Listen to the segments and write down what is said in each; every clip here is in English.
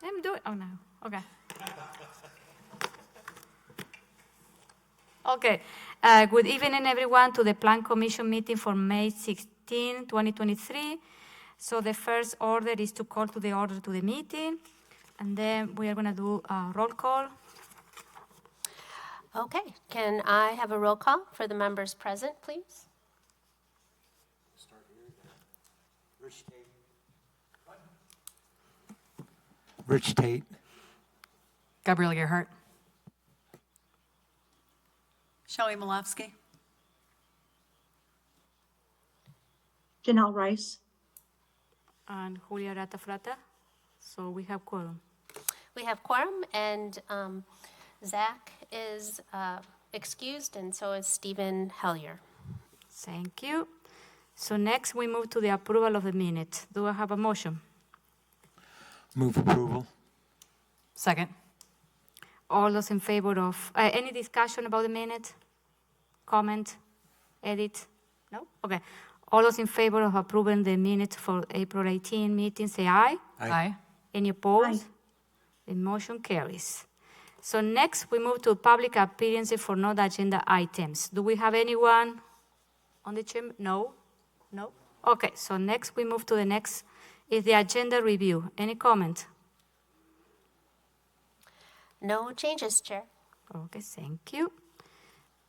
I'm doing, oh no, okay. Okay, good evening everyone to the Plan Commission meeting for May 16, 2023. So the first order is to call to the order to the meeting, and then we are gonna do a roll call. Okay, can I have a roll call for the members present, please? Start here. Rich Tate. Rich Tate. Gabrielle Gerhart. Shelley Malofsky. Janelle Rice. And Julia Ratafrata. So we have quorum. We have quorum, and Zach is excused, and so is Stephen Hellier. Thank you. So next we move to the approval of the minutes. Do I have a motion? Move approval. Second. All those in favor of, any discussion about the minute? Comment? Edit? No? Okay. All those in favor of approving the minutes for April 18 meeting, say aye. Aye. Any opposed? Aye. The motion carries. So next, we move to public appearances for non-agenda items. Do we have anyone on the chamber? No? No? Okay, so next we move to the next, is the agenda review. Any comment? No changes, Chair. Okay, thank you.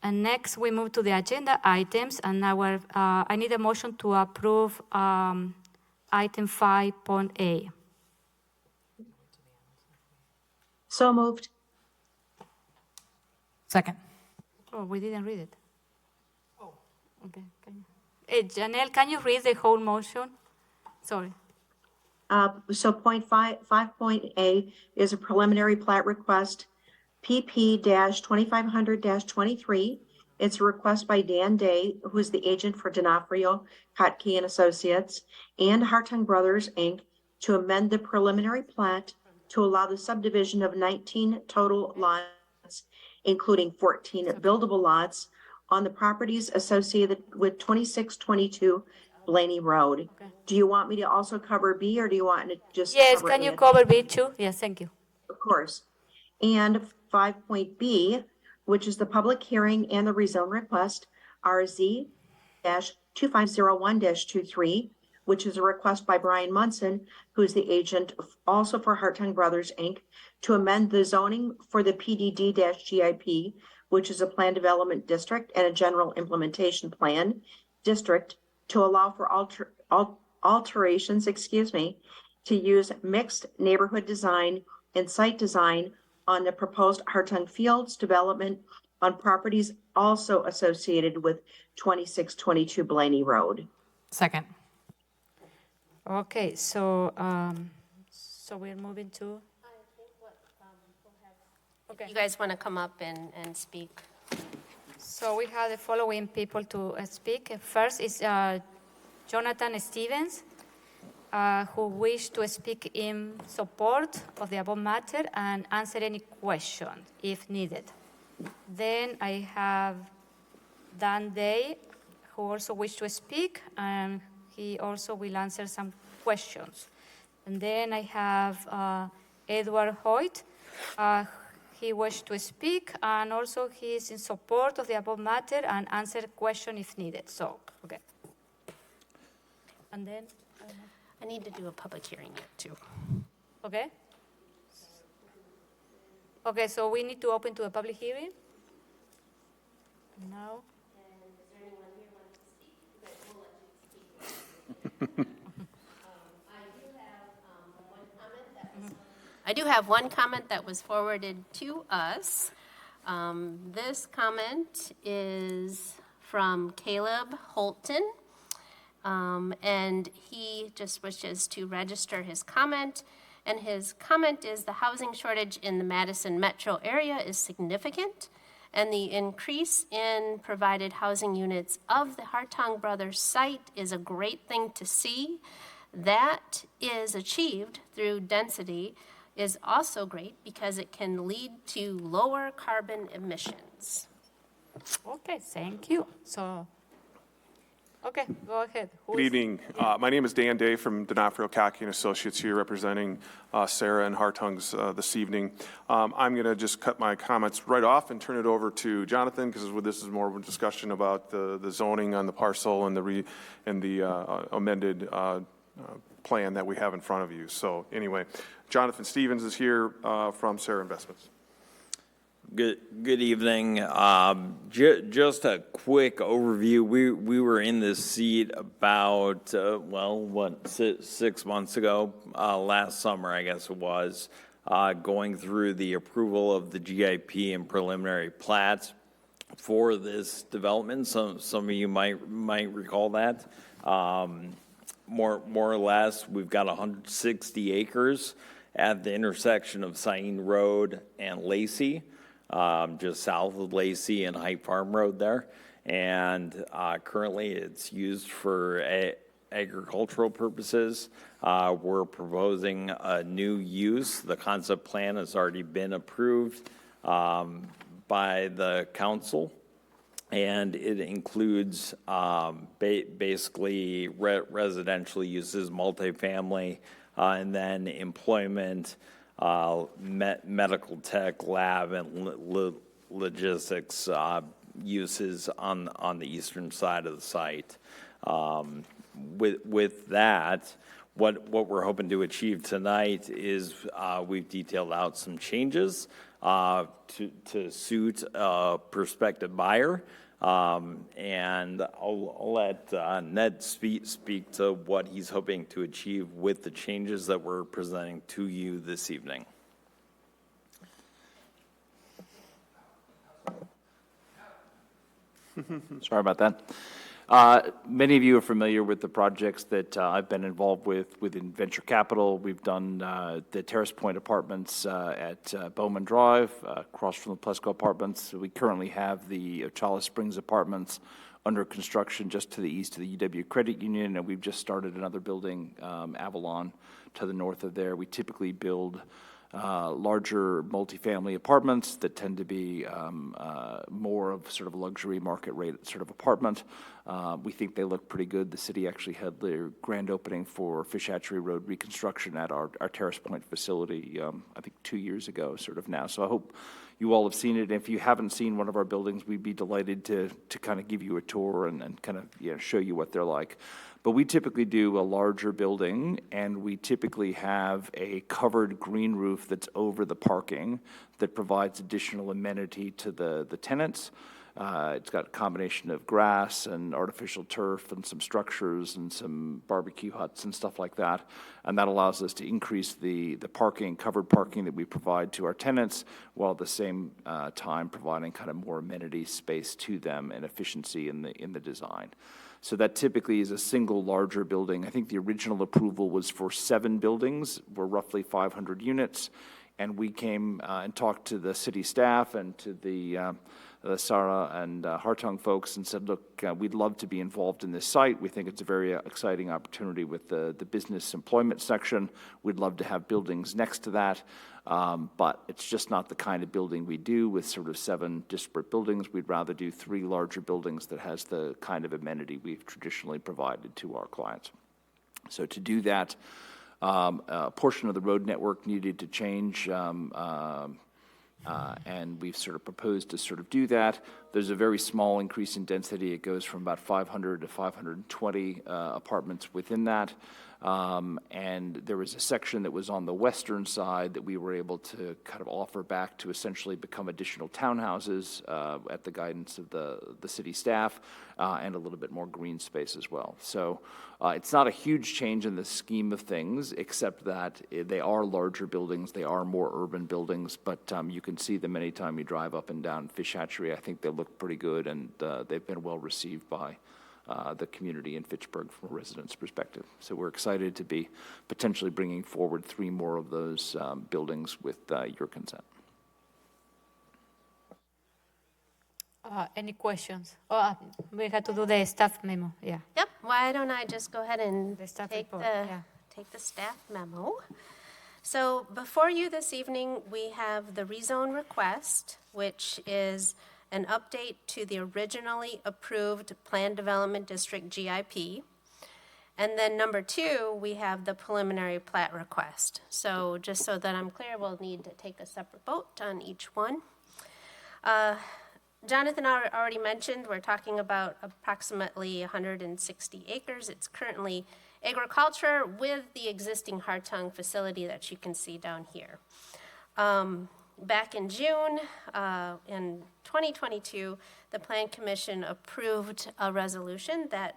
And next, we move to the agenda items, and I need a motion to approve item 5.A. So moved. Second. Oh, we didn't read it. Oh. Okay. Janelle, can you read the whole motion? Sorry. So point 5.A is a preliminary plat request, PP-2500-23. It's a request by Dan Day, who is the agent for D'Onofrio, Kotke and Associates, and Hartung Brothers, Inc., to amend the preliminary plat to allow the subdivision of 19 total lots, including 14 buildable lots, on the properties associated with 2622 Blaney Road. Okay. Do you want me to also cover B, or do you want to just Yes, cover can you A? cover B too? Yes, thank you. Of course. And 5.B, which is the public hearing and the rezone request, RZ-2501-23, which is a request by Brian Munson, who is the agent also for Hartung Brothers, Inc., to amend the zoning for the PDD-GIP, which is a plan development district and a general implementation plan district, to allow for alterations, to use mixed neighborhood design and site design on the proposed Hartung Fields development on properties also associated with 2622 Blaney Road. Second. Okay, so we're moving to. Okay. You guys want to come up and speak? So we have the following people to speak. First is Jonathan Stevens, who wished to speak in support of the above matter and answer any question if needed. Then I have Dan Day, who also wished to speak, and he also will answer some questions. And then I have Edward Hoyt. He wished to speak, and also he is in support of the above matter and answer question if needed. So, okay. And then, I need to do a public hearing yet, too. okay. Okay, so we need to open to a public hearing. No. I do have one comment that was forwarded to us. This comment is from Caleb Holton, and he just wishes to register his comment. And his comment is the housing shortage in the Madison metro area is significant, and the increase in provided housing units of the Hartung Brothers site is a great thing to see. That is achieved through density is also great because it can lead to lower carbon emissions. Okay, thank you. So, Okay, go ahead. Who Good is- evening. My name is Dan Day from D'Onofrio, Cockey and Associates here representing Sarah and Hartung's this evening. I'm going to just cut my comments right off and turn it over to Jonathan because this is more of a discussion about the zoning on the parcel and the amended plan that we have in front of you. So anyway, Jonathan Stevens is here from Sarah Investments. Good evening. Just a quick overview. We were in this seat about, 6 months ago, last summer, I guess it was, going through the approval of the GIP and preliminary plats for this development. Some of you might recall that. More or less, we've got 160 acres at the intersection of Sain Road and Lacey. Just south of Lacey and Height Farm Road there. And currently it's used for agricultural purposes. We're proposing a new use. The concept plan has already been approved by the council. And it includes basically residential uses, multifamily, and then employment, medical tech, lab, and logistics uses on the eastern side of the site. With that, what we're hoping to achieve tonight is we've detailed out some changes to suit a prospective buyer. And I'll let Ned speak to what he's hoping to achieve with the changes that we're presenting to you this evening. Sorry about that. Many of you are familiar with the projects that I've been involved with within venture capital. We've done the Terrace Point Apartments at Bowman Drive, across from the Plesco Apartments. We currently have the Ochala Springs Apartments under construction just to the east of the UW Credit Union, and we've just started another building, Avalon, to the north of there. We typically build larger multifamily apartments that tend to be more of sort of a luxury market rate sort of apartment. We think they look pretty good. The city actually had their grand opening for Fish Hatchery Road reconstruction at our Terrace Point facility, I think 2 years ago sort of now. So I hope you all have seen it. If you haven't seen one of our buildings, we'd be delighted to kind of give you a tour and kind of show you what they're like. But we typically do a larger building, and we typically have a covered green roof that's over the parking that provides additional amenity to the tenants. It's got a combination of grass and artificial turf and some structures and some barbecue huts and stuff like that. And that allows us to increase the parking, covered parking that we provide to our tenants, while at the same time providing kind of more amenity space to them and efficiency in the design. So that typically is a single larger building. I think the original approval was for 7 buildings. We're roughly 500 units. And we came and talked to the city staff and to the Sarah and Hartung folks and said, look, we'd love to be involved in this site. We think it's a very exciting opportunity with the business employment section. We'd love to have buildings next to that. But it's just not the kind of building we do with sort of 7 disparate buildings. We'd rather do 3 larger buildings that has the kind of amenity we've traditionally provided to our clients. So to do that, a portion of the road network needed to change, and we've sort of proposed to sort of do that. There's a very small increase in density. It goes from about 500 to 520 apartments within that. And there was a section that was on the western side that we were able to kind of offer back to essentially become additional townhouses at the guidance of the city staff, and a little bit more green space as well. So it's not a huge change in the scheme of things, except that they are larger buildings, they are more urban buildings, but you can see them anytime you drive up and down Fish Hatchery. I think they look pretty good, and they've been well received by the community in Fitchburg from a resident's perspective. So we're excited to be potentially bringing forward 3 more of those buildings with your consent. Any questions? Oh, we had to do the staff memo, yeah. Yep, why don't I just go ahead and The staff take report, the, yeah. take the staff memo. So before you this evening, we have the rezone request, which is an update to the originally approved Plan Development District GIP. And then number 2, we have the preliminary plat request. So just so that I'm clear, we'll need to take a separate vote on each one. Jonathan already mentioned, we're talking about approximately 160 acres. It's currently agriculture with the existing Hartung facility that you can see down here. Back in June, in 2022, the Plan Commission approved a resolution that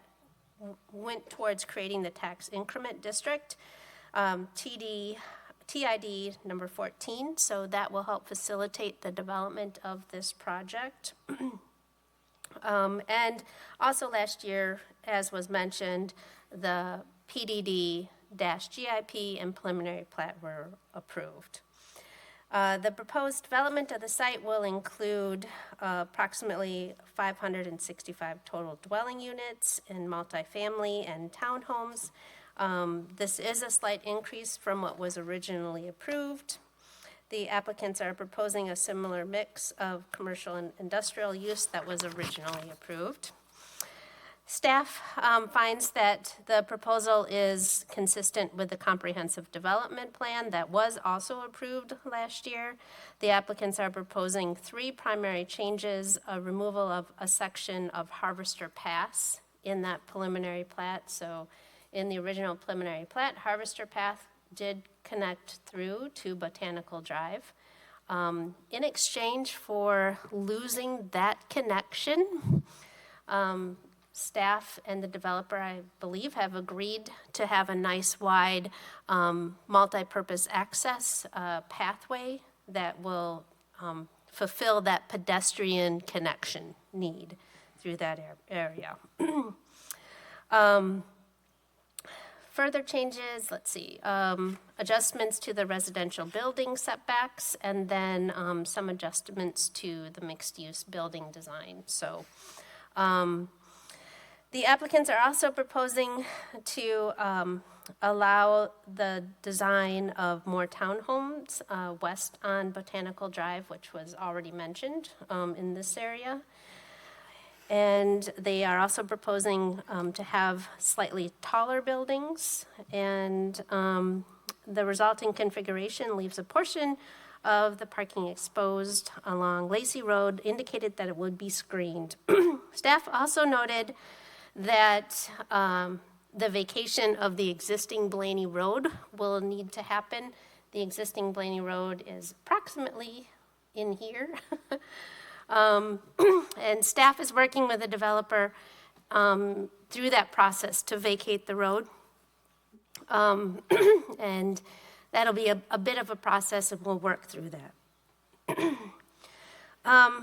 went towards creating the tax increment district, TID number 14, so that will help facilitate the development of this project. And also last year, as was mentioned, the PDD-GIP and preliminary plat were approved. The proposed development of the site will include approximately 565 total dwelling units in multifamily and townhomes. This is a slight increase from what was originally approved. The applicants are proposing a similar mix of commercial and industrial use that was originally approved. Staff finds that the proposal is consistent with the comprehensive development plan that was also approved last year. The applicants are proposing 3 primary changes: a removal of a section of Harvester Pass in that preliminary plat. So in the original preliminary plat, Harvester Path did connect through to Botanical Drive. In exchange for losing that connection, staff and the developer, I believe, have agreed to have a nice wide multi-purpose access pathway that will fulfill that pedestrian connection need through that area. Further changes, let's see, adjustments to the residential building setbacks, and then some adjustments to the mixed-use building design. So the applicants are also proposing to allow the design of more townhomes west on Botanical Drive, which was already mentioned in this area. And they are also proposing to have slightly taller buildings, and the resulting configuration leaves a portion of the parking exposed along Lacey Road, indicated that it would be screened. Staff also noted that the vacation of the existing Blaney Road will need to happen. The existing Blaney Road is approximately in here. And staff is working with the developer through that process to vacate the road. And that'll be a bit of a process, and we'll work through that.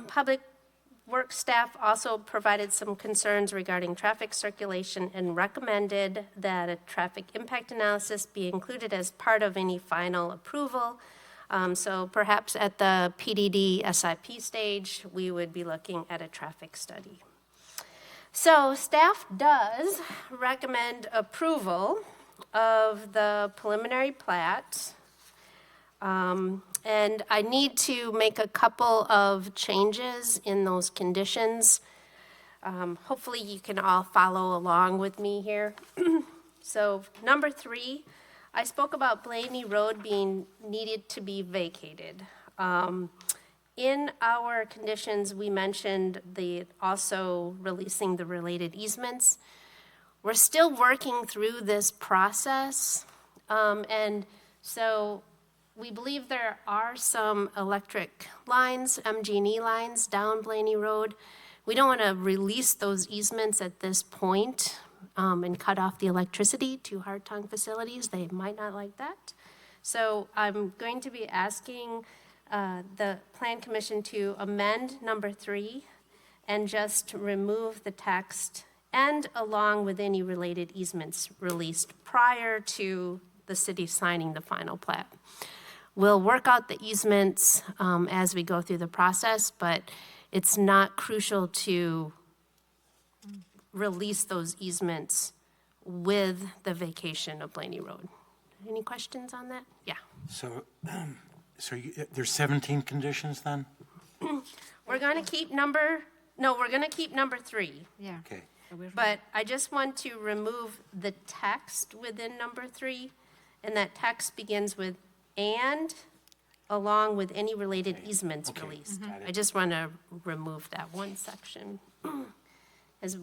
Public Works staff also provided some concerns regarding traffic circulation and recommended that a traffic impact analysis be included as part of any final approval. So perhaps at the PDD SIP stage, we would be looking at a traffic study. So staff does recommend approval of the preliminary plat. And I need to make a couple of changes in those conditions. Hopefully you can all follow along with me here. So number 3, I spoke about Blaney Road being needed to be vacated. In our conditions, we mentioned also releasing the related easements. We're still working through this process, and so we believe there are some electric lines, MG&E lines down Blaney Road. We don't want to release those easements at this point and cut off the electricity to Hartung facilities. They might not like that. So I'm going to be asking the Plan Commission to amend number 3 and just remove the text and along with any related easements released prior to the city signing the final plat. We'll work out the easements as we go through the process, but it's not crucial to release those easements with the vacation of Blaney Road. Any questions on that? Yeah. So, there's 17 conditions then? We're going to keep number 3. Yeah. Okay. But I just want to remove the text within number 3, and that text begins with "and," along with any related easements released. I just want to remove that one section. As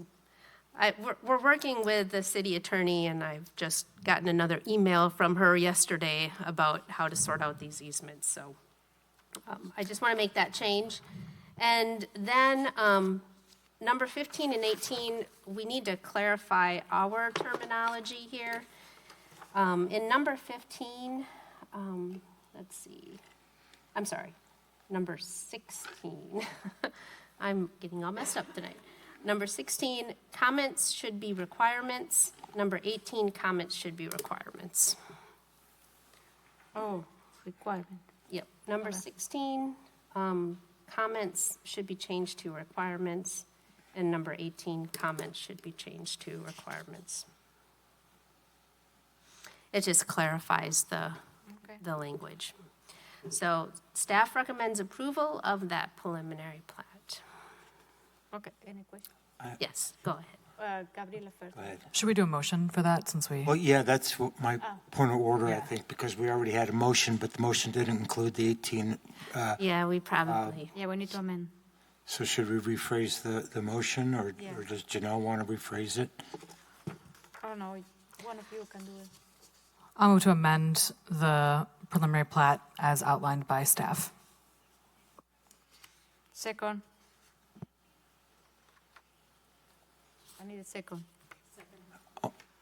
we're working with the city attorney, and I've just gotten another email from her yesterday about how to sort out these easements, so I just want to make that change. And then number 15 and 18, we need to clarify our terminology here. In number 15, let's see, I'm sorry, number 16. I'm getting all messed up tonight. Number 16, comments should be requirements. Number 18, comments should be requirements. Oh, requirement. Yep. Number 16, comments should be changed to requirements. And number 18, comments should be changed to requirements. It just clarifies the language. So staff recommends approval of that preliminary plat. Okay, any question? Yes, go ahead. Gabriela first. Go ahead. Should we do a motion for that since we? Well, yeah, that's what my point of order, I Yeah. think, because we already had a motion, but the motion didn't include the 18. Yeah, we probably, Yeah, we need to amend. So should we rephrase the motion, or does Janelle want to rephrase it? I don't know, one of you can do it. I'll move to amend the preliminary plat as outlined by staff. Second. I need a second.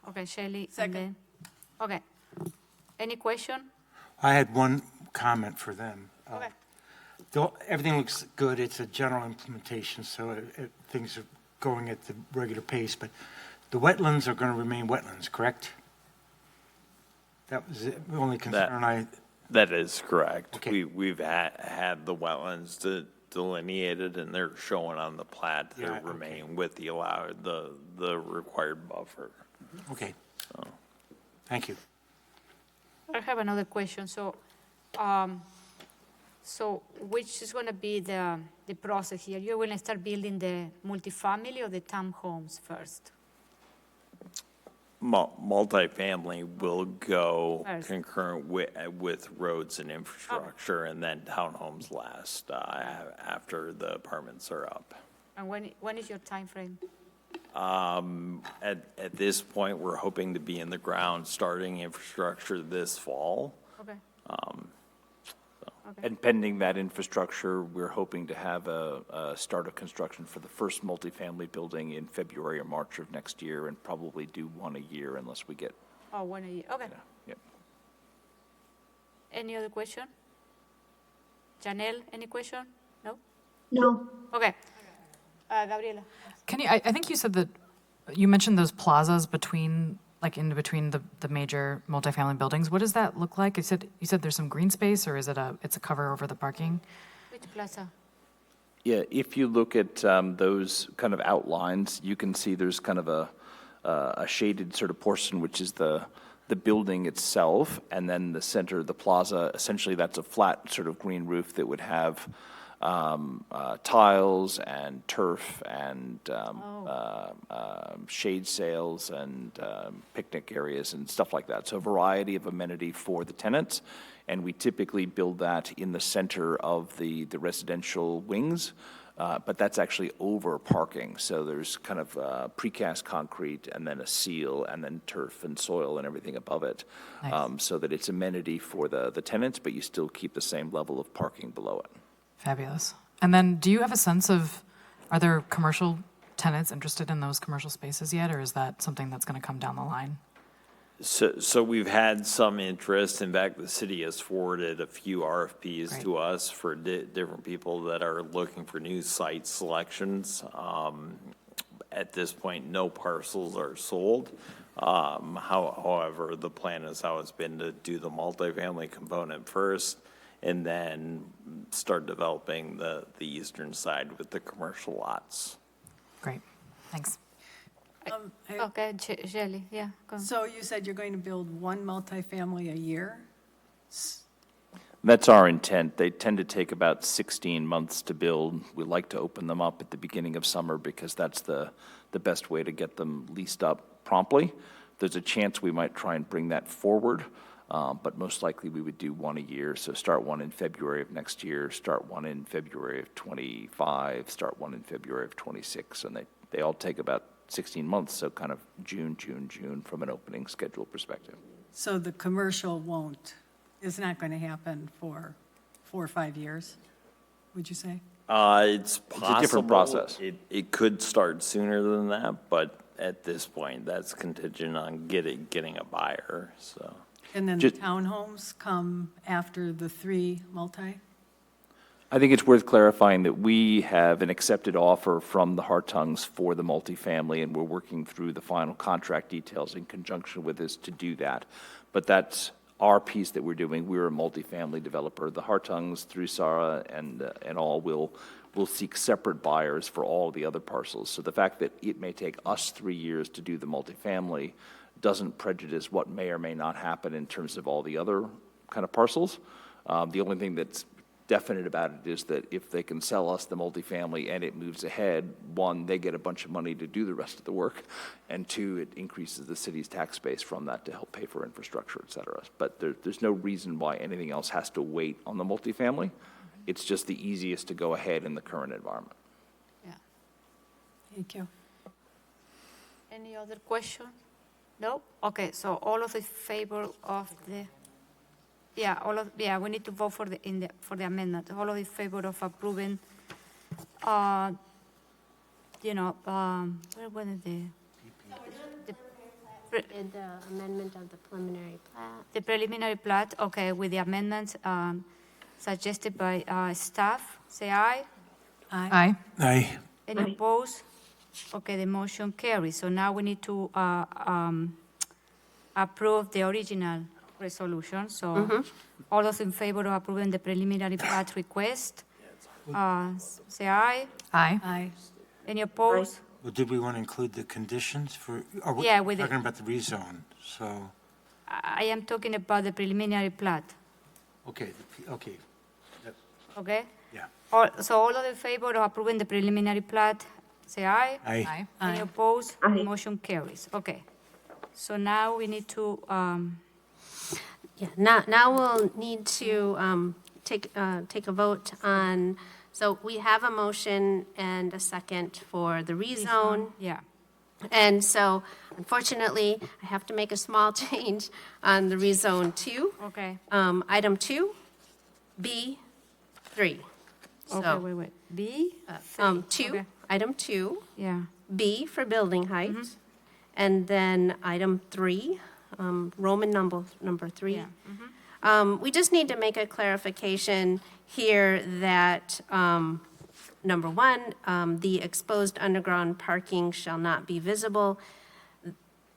Okay, Shelley. Second. Okay. Any question? I had one comment for them. Okay. Everything looks good. It's a general implementation, so things are going at the regular pace, but the wetlands are going to remain wetlands, correct? That was the only concern That is correct. Okay. We've had the wetlands delineated, and they're showing on the plat Yeah, to okay. remain with the required buffer. Okay. Thank you. I have another question. So, which is going to be the process here? You're going to start building the multifamily or the townhomes first? Multifamily will go First. concurrent with roads and infrastructure, and then townhomes last after the apartments are up. And when is your time frame? At this point, we're hoping to be in the ground starting infrastructure this fall. Okay. And pending that infrastructure, we're hoping to have a start of construction for the first multifamily building in February or March of next year, and probably do one a year unless we get, Oh, 1 a year. Okay. yep. Any other question? Janelle, any question? No? No. Okay. Gabriela. Can you, I think you said that, you mentioned those plazas between, like in between the major multifamily buildings. What does that look like? You said there's some green space, or is it it's a cover over the parking? Which plaza? Yeah, if you look at those kind of outlines, you can see there's kind of a shaded sort of portion, which is the building itself, and then the center, the plaza, essentially that's a flat sort of green roof that would have tiles and turf and shade sails and picnic areas and stuff like that. So a variety of amenity for the tenants, and we typically build that in the center of the residential wings, but that's actually over parking. So there's kind of precast concrete and then a seal and then turf and soil and everything above it, Nice. so that it's amenity for the tenants, but you still keep the same level of parking below it. Fabulous. And then do you have a sense of, are there commercial tenants interested in those commercial spaces yet, or is that something that's going to come down the line? So we've had some interest. In fact, the city has forwarded a few RFPs Great. to us for different people that are looking for new site selections. At this point, no parcels are sold. However, the plan has always been to do the multifamily component first, and then start developing the eastern side with the commercial lots. Great. Thanks. Okay, Shelley, yeah. Go on. So you said you're going to build one multifamily a year? That's our intent. They tend to take about 16 months to build. We like to open them up at the beginning of summer because that's the best way to get them leased up promptly. There's a chance we might try and bring that forward, but most likely we would do one a year. So start one in February of next year, start one in February of 25, start one in February of 26, and they all take about 16 months, so kind of June from an opening schedule perspective. So the commercial is not going to happen for 4 or 5 years, would you say? It's possible. a different process. It could start sooner than that, but at this point, that's contingent on getting a buyer, so. And then the townhomes come after the 3 multi? I think it's worth clarifying that we have an accepted offer from the Hartungs for the multifamily, and we're working through the final contract details in conjunction with this to do that. But that's our piece that we're doing. We're a multifamily developer. The Hartungs, through Sarah and all, will seek separate buyers for all the other parcels. So the fact that it may take us 3 years to do the multifamily doesn't prejudice what may or may not happen in terms of all the other kind of parcels. The only thing that's definite about it is that if they can sell us the multifamily and it moves ahead, one, they get a bunch of money to do the rest of the work, and two, it increases the city's tax base from that to help pay for infrastructure, et cetera. But there's no reason why anything else has to wait on the multifamily. It's just the easiest to go ahead in the current environment. Yeah. Thank you. Any other question? No? Okay, so all of in favor of the, we need to vote for the amendment. All of in favor of approving, where was the The amendment of the preliminary plat. the preliminary plat, okay, with the amendments suggested by staff, say aye. Aye. Aye. Any opposed? Okay, the motion carries. So now we need to approve the original resolution. So all those in favor of approving the preliminary plat request, say aye. Aye. Aye. Any opposed? Well, did we want to include the conditions for, or we're Yeah, with the- talking about the rezone, so, I am talking about the preliminary plat, okay, okay, okay? yeah. So all of in favor of approving the preliminary plat, say aye. Aye. Any opposed? The motion carries. Okay. So now we need to, Yeah, now we'll need to take a vote on, so we have a motion and a second for the rezone. yeah. And so unfortunately, I have to make a small change on the rezone 2. Okay. Item 2, B, 3. Okay, So, wait. B? 2, Okay. item 2, Yeah. B for building height. And then item 3, Roman number 3. Yeah. We just need to make a clarification here that, number 1, the exposed underground parking shall not be visible.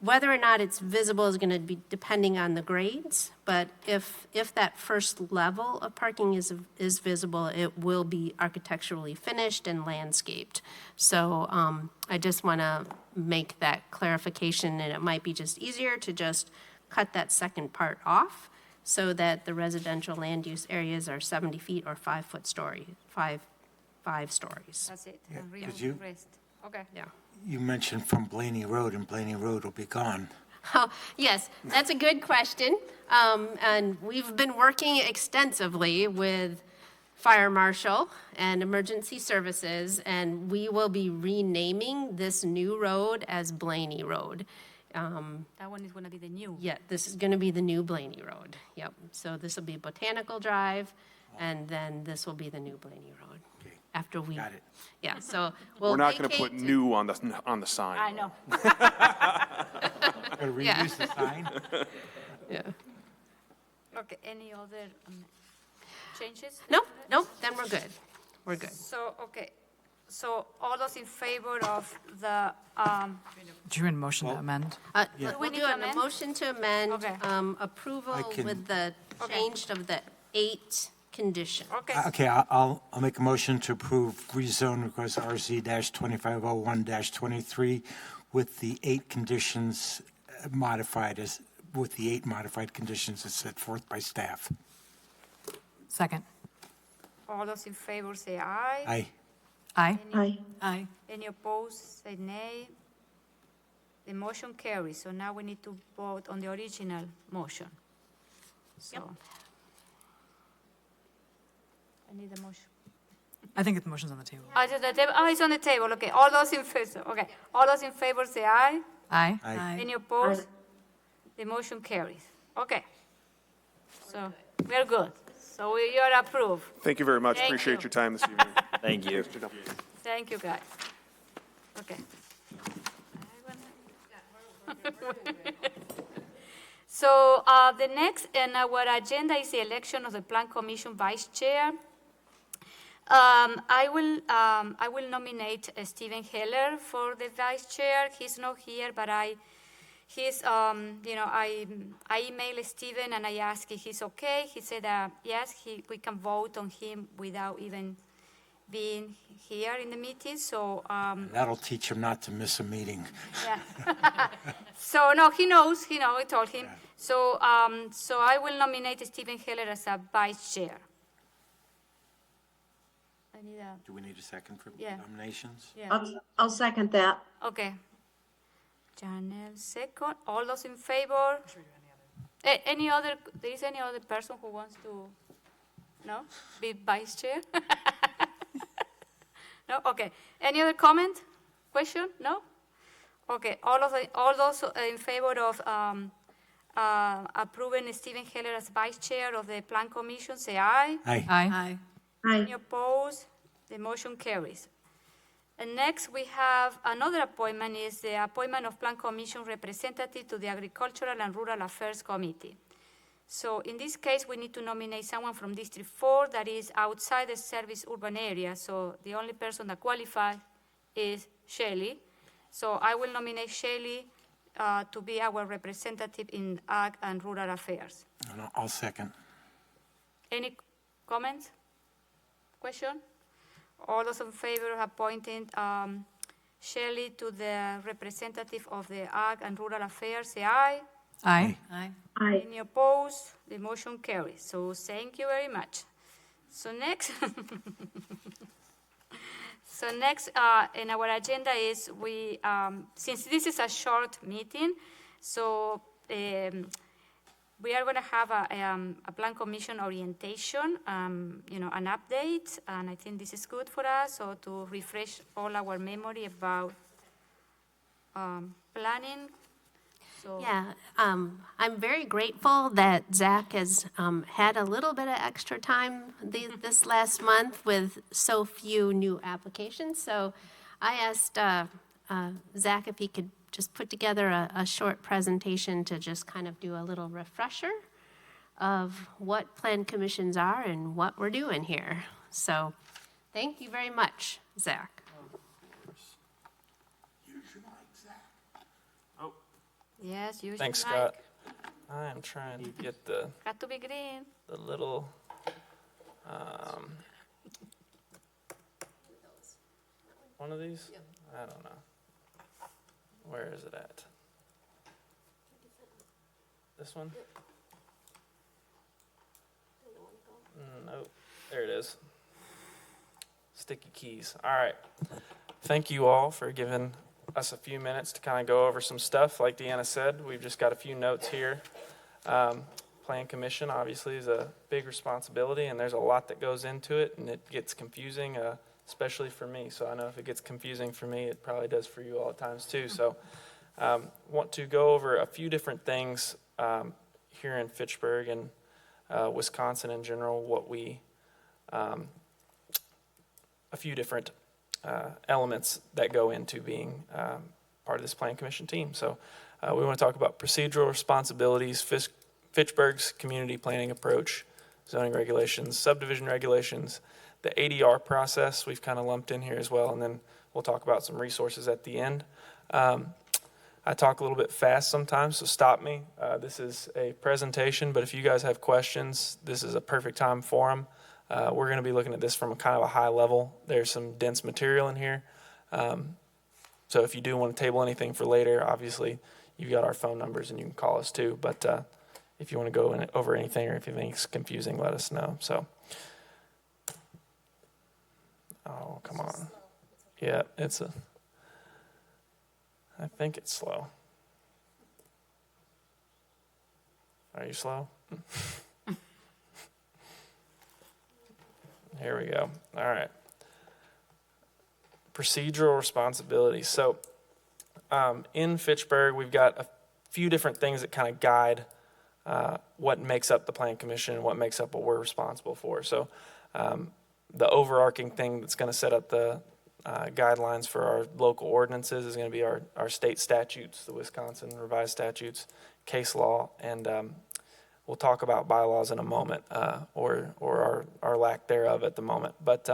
Whether or not it's visible is going to be depending on the grades, but if that first level of parking is visible, it will be architecturally finished and landscaped. So I just want to make that clarification, and it might be just easier to just cut that second part off so that the residential land use areas are 70 feet or 5 stories. That's it. Yeah, And 'cause remove you- the rest. Okay. Yeah. You mentioned from Blaney Road, and Blaney Road will be gone. Oh, yes, that's a good question. And we've been working extensively with Fire Marshal and Emergency Services, and we will be renaming this new road as Blaney Road. That one is going to be the new. Yeah, this is going to be the new Blaney Road. Yep. So this will be Botanical Drive, and then this will be the new Blaney Road. Okay. After we. Got it. Yeah, so we'll We're not going to vacate put new on the sign. I know. Going to Yeah. reuse the sign? Yeah. Okay, any other changes? Nope, then we're good. We're good. So, okay, so all those in favor of the, Do you want a motion to amend? we We'll need do to a amend? motion to amend, Okay. approval I can- with the change of the 8 condition. okay, Okay, I'll make a motion to approve rezone request RZ-2501-23 with the 8 conditions modified with the 8 modified conditions as set forth by staff. Second. All those in favor say aye. Aye. Aye. Aye. Aye. Any opposed, say nay. The motion carries. So now we need to vote on the original motion. So. I need a motion. I think the motion's on the table. Oh, it's on the table. Oh, it's on the table. Okay. All those in favor. Okay. All those in favor say aye. Aye. Aye. Any opposed? The motion carries. Okay. So we're good. So you are approved. Thank you very much. Thank Appreciate you. your time this evening. Thank you. Thank you, guys. Okay. So the next in our agenda is the election of the Plan Commission Vice Chair. I will nominate Stephen Heller for the Vice Chair. He's not here, but I emailed Stephen and I asked if he's okay. He said yes, we can vote on him without even being here in the meeting. So That'll teach him not to miss a meeting. yeah. So no, he knows. I told him. So I will nominate Stephen Heller as a Vice Chair. I need a. Do we need a second for Yeah. nominations? Yeah. I'll second that. Okay. Janelle, second. All those in favor? Any other? There is any other person who wants to? No, be Vice Chair. No. Okay. Any other comment? Question? No. Okay. All those in favor of approving Stephen Heller as Vice Chair of the Plan Commission, say aye. Aye. Aye. Aye. Any opposed? The motion carries. And next, we have another appointment, is the appointment of Plan Commission representative to the Agricultural and Rural Affairs Committee. So in this case, we need to nominate someone from District 4 that is outside the service urban area. So the only person that qualifies is Shelley. So I will nominate Shelley to be our representative in Ag and Rural Affairs. And I'll second. Any comments? Question? All those in favor of appointing Shelley to the representative of the Ag and Rural Affairs, say aye. Aye. Aye. Aye. Any opposed? The motion carries. So thank you very much. So next, in our agenda is since this is a short meeting, so we are going to have a Plan Commission orientation, an update, and I think this is good for us, so to refresh all our memory about planning. So Yeah, I'm very grateful that Zach has had a little bit of extra time this last month with so few new applications. So I asked Zach if he could just put together a short presentation to just kind of do a little refresher of what plan commissions are and what we're doing here. So thank you very much, Zach. yes, you Thanks, should Scott. I am trying to get the Got to be green. little, one of these? I don't know. Where is it at? This one? Nope, there it is. Sticky keys. All right. Thank you all for giving us a few minutes to kind of go over some stuff. Like Deanna said, we've just got a few notes here. Plan Commission obviously is a big responsibility, and there's a lot that goes into it, and it gets confusing, especially for me. So I know if it gets confusing for me, it probably does for you all at times too. So want to go over a few different things here in Fitchburg and Wisconsin in general, what we, a few different elements that go into being part of this Plan Commission team. So we want to talk about procedural responsibilities, Fitchburg's community planning approach, zoning regulations, subdivision regulations, the ADR process we've kind of lumped in here as well, and then we'll talk about some resources at the end. I talk a little bit fast sometimes, so stop me. This is a presentation, but if you guys have questions, this is a perfect time for them. We're going to be looking at this from a kind of a high level. There's some dense material in here. So if you do want to table anything for later, obviously you've got our phone numbers and you can call us too. But if you want to go over anything or if you think it's confusing, let us know. So, oh, come on. Yeah, I think it's slow. Are you slow? Here we go. All right. Procedural responsibilities. So in Fitchburg, we've got a few different things that kind of guide what makes up the Plan Commission and what makes up what we're responsible for. So the overarching thing that's going to set up the guidelines for our local ordinances is going to be our state statutes, the Wisconsin revised statutes, case law, and we'll talk about bylaws in a moment, or our lack thereof at the moment. But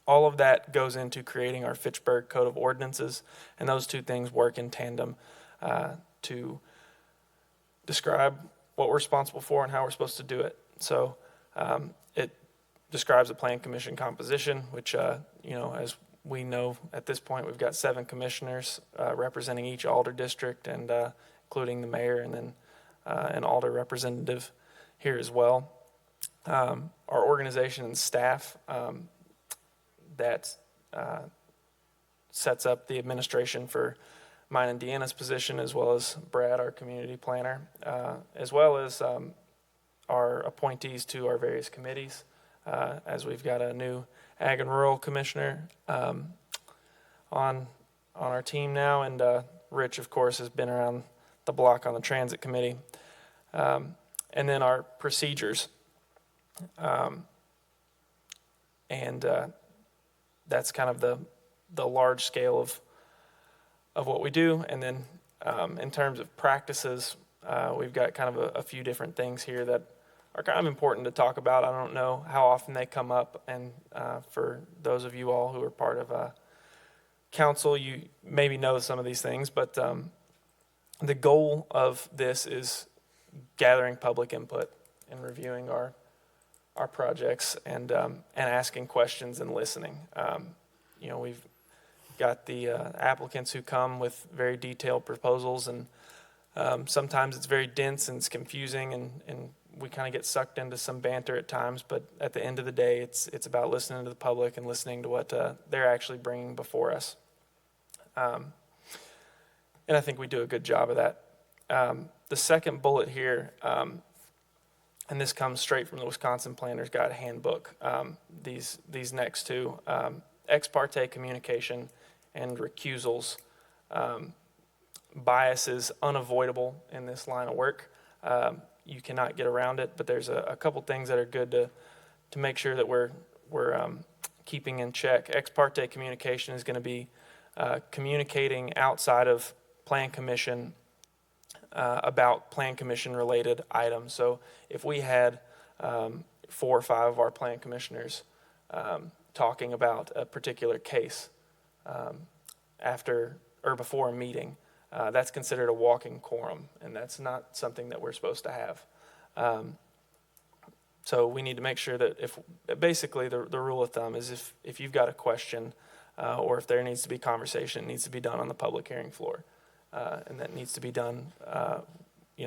all of that goes into creating our Fitchburg Code of Ordinances, and those two things work in tandem to describe what we're responsible for and how we're supposed to do it. So it describes the Plan Commission composition, which, as we know at this point, we've got 7 commissioners representing each alder district, and including the mayor, and then an alder representative here as well. Our organization and staff that sets up the administration for mine and Deanna's position, as well as Brad, our community planner, as well as our appointees to our various committees, as we've got a new Ag and Rural Commissioner on our team now, and Rich, of course, has been around the block on the Transit Committee. And then our procedures. That's kind of the large scale of what we do. And then in terms of practices, we've got kind of a few different things here that are kind of important to talk about. I don't know how often they come up, and for those of you all who are part of council, you maybe know some of these things, but the goal of this is gathering public input and reviewing our projects, and asking questions and listening. We've got the applicants who come with very detailed proposals, and sometimes it's very dense and it's confusing, and we kind of get sucked into some banter at times, but at the end of the day, it's about listening to the public and listening to what they're actually bringing before us. And I think we do a good job of that. The second bullet here, and this comes straight from the Wisconsin Planner's Guide Handbook, these next two, ex parte communication and recusals. Bias is unavoidable in this line of work. You cannot get around it, but there's a couple things that are good to make sure that we're keeping in check. Ex parte communication is going to be communicating outside of Plan Commission about Plan Commission related items. So if we had 4 or 5 of our Plan Commissioners talking about a particular case after or before a meeting, that's considered a walking quorum, and that's not something that we're supposed to have. So we need to make sure that basically the rule of thumb is if you've got a question or if there needs to be conversation, it needs to be done on the public hearing floor. And that needs to be done,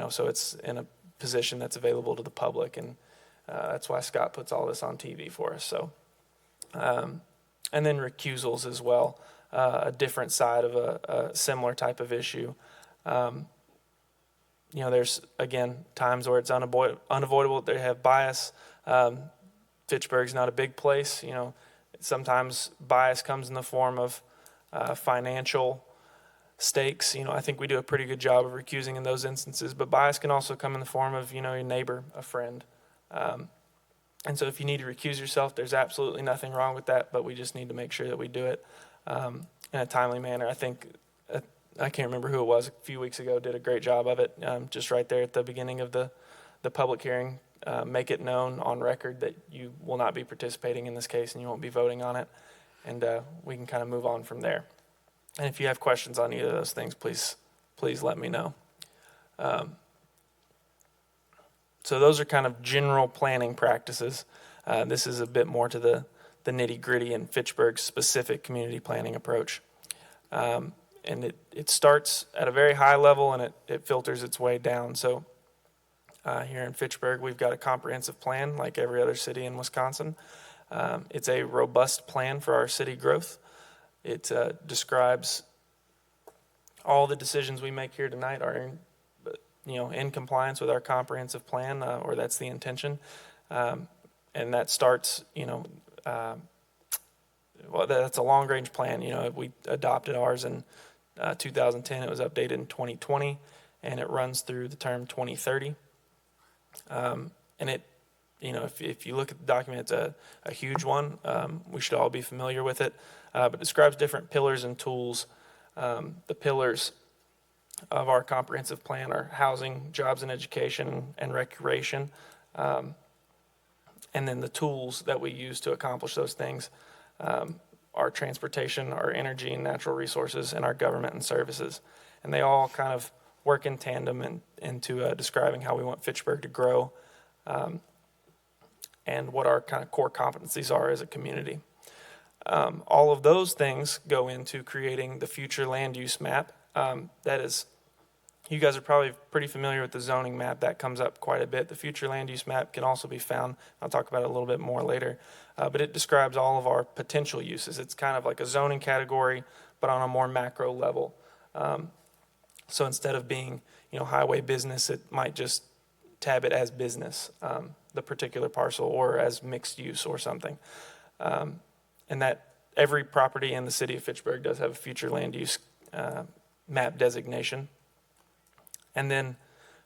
so it's in a position that's available to the public, and that's why Scott puts all this on TV for us. So, and then recusals as well, a different side of a similar type of issue. There's, again, times where it's unavoidable. They have bias. Fitchburg's not a big place. Sometimes bias comes in the form of financial stakes. I think we do a pretty good job of recusing in those instances, but bias can also come in the form of, a neighbor, a friend. And so if you need to recuse yourself, there's absolutely nothing wrong with that, but we just need to make sure that we do it in a timely manner. I think, I can't remember who it was a few weeks ago, did a great job of it, just right there at the beginning of the public hearing. Make it known on record that you will not be participating in this case and you won't be voting on it, and we can kind of move on from there. And if you have questions on either of those things, please let me know. So those are kind of general planning practices. This is a bit more to the nitty-gritty and Fitchburg's specific community planning approach. And it starts at a very high level, and it filters its way down. So here in Fitchburg, we've got a comprehensive plan like every other city in Wisconsin. It's a robust plan for our city growth. It describes all the decisions we make here tonight are in compliance with our comprehensive plan, or that's the intention. And that starts, well, that's a long-range plan. We adopted ours in 2010. It was updated in 2020, and it runs through the term 2030. And it, if you look at the document, it's a huge one. We should all be familiar with it, but it describes different pillars and tools. The pillars of our comprehensive plan are housing, jobs and education, and recreation. And then the tools that we use to accomplish those things are transportation, our energy and natural resources, and our government and services. And they all kind of work in tandem into describing how we want Fitchburg to grow and what our kind of core competencies are as a community. All of those things go into creating the future land use map. That is, you guys are probably pretty familiar with the zoning map. That comes up quite a bit. The future land use map can also be found. I'll talk about it a little bit more later. But it describes all of our potential uses. It's kind of like a zoning category, but on a more macro level. So instead of being, highway business, it might just tab it as business, the particular parcel, or as mixed use or something. And that every property in the city of Fitchburg does have a future land use map designation. And then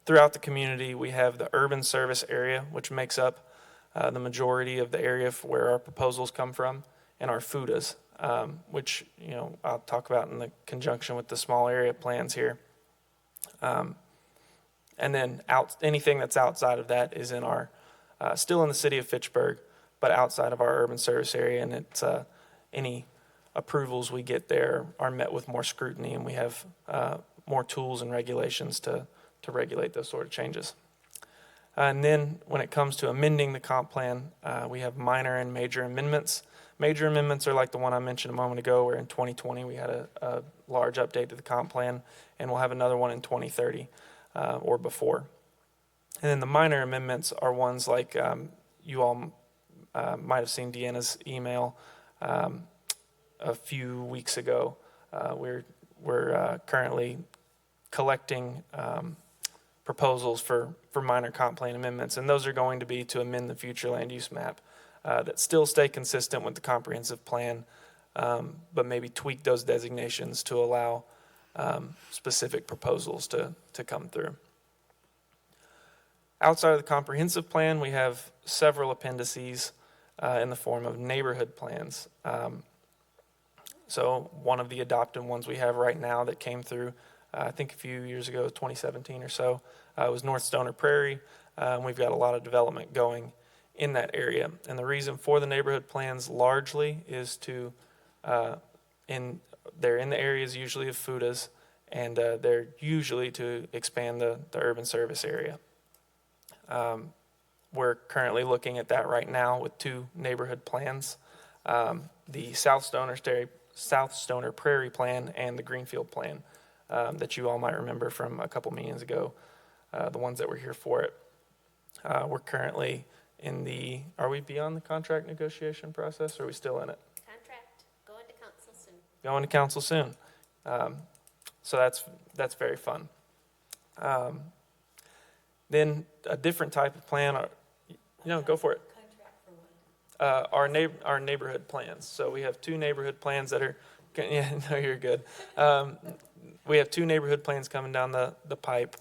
throughout the community, we have the urban service area, which makes up the majority of the area where our proposals come from, and our FUDAs, which, I'll talk about in the conjunction with the small area plans here. And then anything that's outside of that is in our, still in the city of Fitchburg, but outside of our urban service area, and it's any approvals we get there are met with more scrutiny, and we have more tools and regulations to regulate those sort of changes. And then when it comes to amending the comp plan, we have minor and major amendments. Major amendments are like the one I mentioned a moment ago, where in 2020 we had a large update to the comp plan, and we'll have another one in 2030 or before. And then the minor amendments are ones like you all might have seen Deanna's email a few weeks ago. We're currently collecting proposals for minor comp plan amendments, and those are going to be to amend the future land use map that still stay consistent with the comprehensive plan, but maybe tweak those designations to allow specific proposals to come through. Outside of the comprehensive plan, we have several appendices in the form of neighborhood plans. So one of the adopted ones we have right now that came through, I think a few years ago, 2017 or so, was North Stoner Prairie. We've got a lot of development going in that area. And the reason for the neighborhood plans largely is to, they're in the areas usually of FUDAs, and they're usually to expand the urban service area. We're currently looking at that right now with two neighborhood plans, the South Stoner Prairie Plan and the Greenfield Plan that you all might remember from a couple meetings ago, the ones that were here for it. We're currently are we beyond the contract negotiation process, or are we still in it? Contract, going to council soon. Going to council soon. So that's very fun. Then a different type of plan, go for it. Our neighborhood plans. So we have two neighborhood plans that are, no, you're good. We have two neighborhood plans coming down the pipe.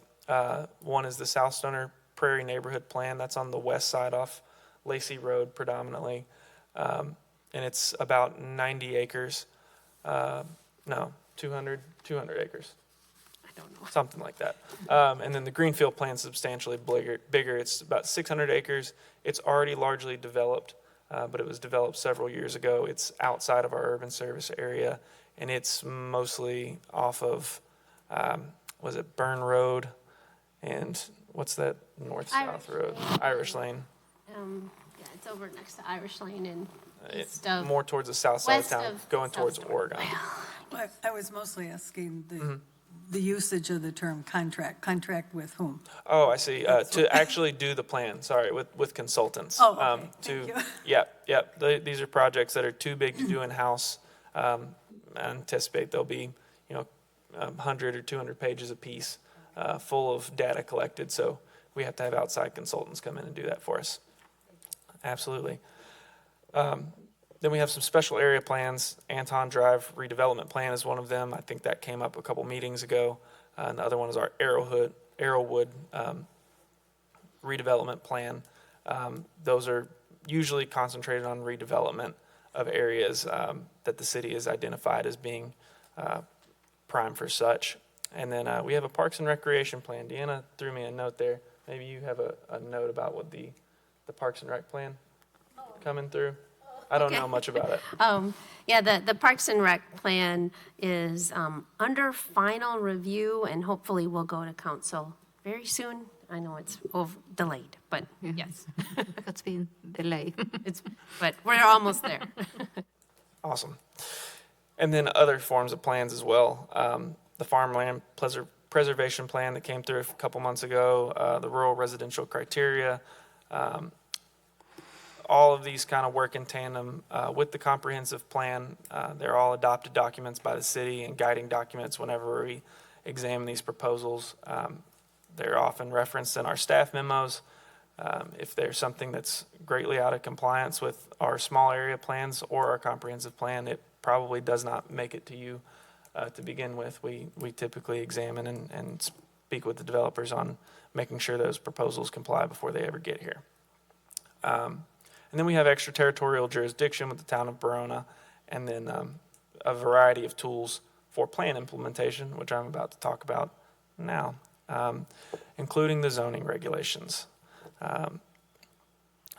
One is the South Stoner Prairie Neighborhood Plan. That's on the west side off Lacey Road predominantly. And it's about 90 acres. 200 acres. I don't know. Something like that. And then the Greenfield Plan is substantially bigger. It's about 600 acres. It's already largely developed, but it was developed several years ago. It's outside of our urban service area, and it's mostly off of, was it Burn Road? And what's that north-south road? Irish Lane. Yeah, it's over next to Irish Lane and It's east of. more towards the south side of west town, of going South towards Stoner. Oregon. But I was mostly asking the usage of the term contract. Contract with whom? Oh, I see. To actually do the plan, sorry, with consultants. Oh, okay. Thank you. Yep. These are projects that are too big to do in-house. I anticipate they'll be, 100 or 200 pages apiece, full of data collected. So we have to have outside consultants come in and do that for us. Absolutely. Then we have some special area plans. Anton Drive redevelopment plan is one of them. I think that came up a couple meetings ago. And the other one is our Arrowwood redevelopment plan. Those are usually concentrated on redevelopment of areas that the city has identified as being prime for such. And then we have a Parks and Recreation plan. Deanna threw me a note there. Maybe you have a note about what the Parks and Rec plan coming through. I don't know much about it. The Parks and Rec plan is under final review, and hopefully will go to council very soon. I know it's delayed, but yes, It's been delayed. but we're almost there. Awesome. And then other forms of plans as well. The farmland preservation plan that came through a couple months ago, the rural residential criteria. All of these kind of work in tandem with the comprehensive plan. They're all adopted documents by the city and guiding documents whenever we examine these proposals. They're often referenced in our staff memos. If there's something that's greatly out of compliance with our small area plans or our comprehensive plan, it probably does not make it to you to begin with. We typically examine and speak with the developers on making sure those proposals comply before they ever get here. And then we have extraterritorial jurisdiction with the town of Verona, and then a variety of tools for plan implementation, which I'm about to talk about now, including the zoning regulations.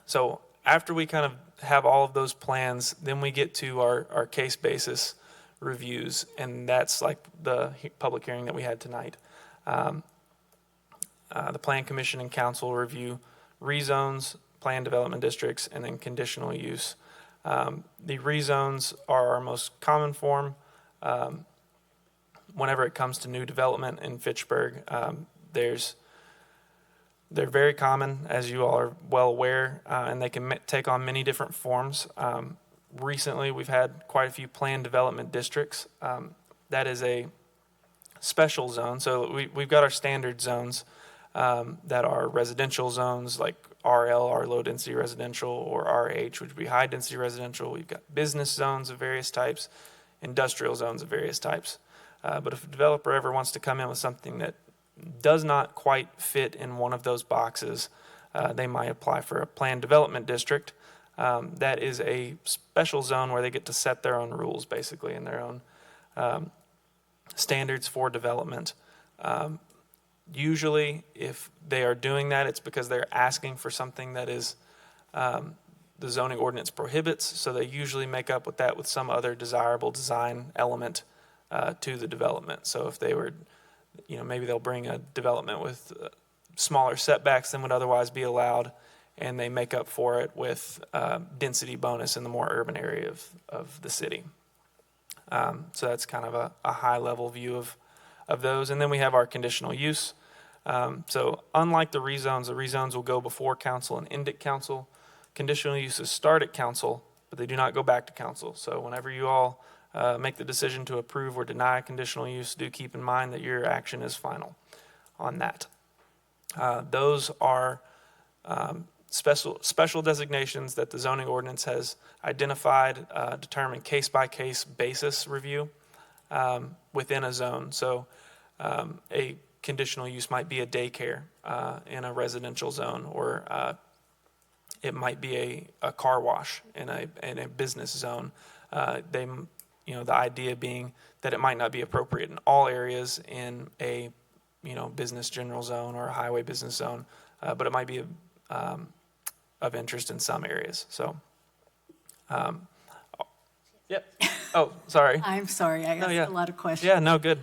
So after we kind of have all of those plans, then we get to our case basis reviews, and that's like the public hearing that we had tonight. The Plan Commission and Council review rezones, plan development districts, and then conditional use. The rezones are our most common form. Whenever it comes to new development in Fitchburg, they're very common, as you all are well aware, and they can take on many different forms. Recently, we've had quite a few planned development districts. That is a special zone. So we've got our standard zones that are residential zones like RL, our low density residential, or RH, which would be high density residential. We've got business zones of various types, industrial zones of various types. But if a developer ever wants to come in with something that does not quite fit in one of those boxes, they might apply for a planned development district. That is a special zone where they get to set their own rules, basically, and their own standards for development. Usually, if they are doing that, it's because they're asking for something that is the zoning ordinance prohibits, so they usually make up with that with some other desirable design element to the development. So if they were, maybe they'll bring a development with smaller setbacks than would otherwise be allowed, and they make up for it with density bonus in the more urban area of the city. So that's kind of a high-level view of those. And then we have our conditional use. So unlike the rezones will go before council and end at council. Conditional uses start at council, but they do not go back to council. So whenever you all make the decision to approve or deny conditional use, do keep in mind that your action is final on that. Those are special designations that the zoning ordinance has identified, determined case-by-case basis review within a zone. So a conditional use might be a daycare in a residential zone, or it might be a car wash in a business zone. The idea being that it might not be appropriate in all areas in a business general zone or a highway business zone, but it might be of interest in some areas. So, yep. Oh, sorry. I'm sorry, I asked a lot of questions. Yeah, no, good.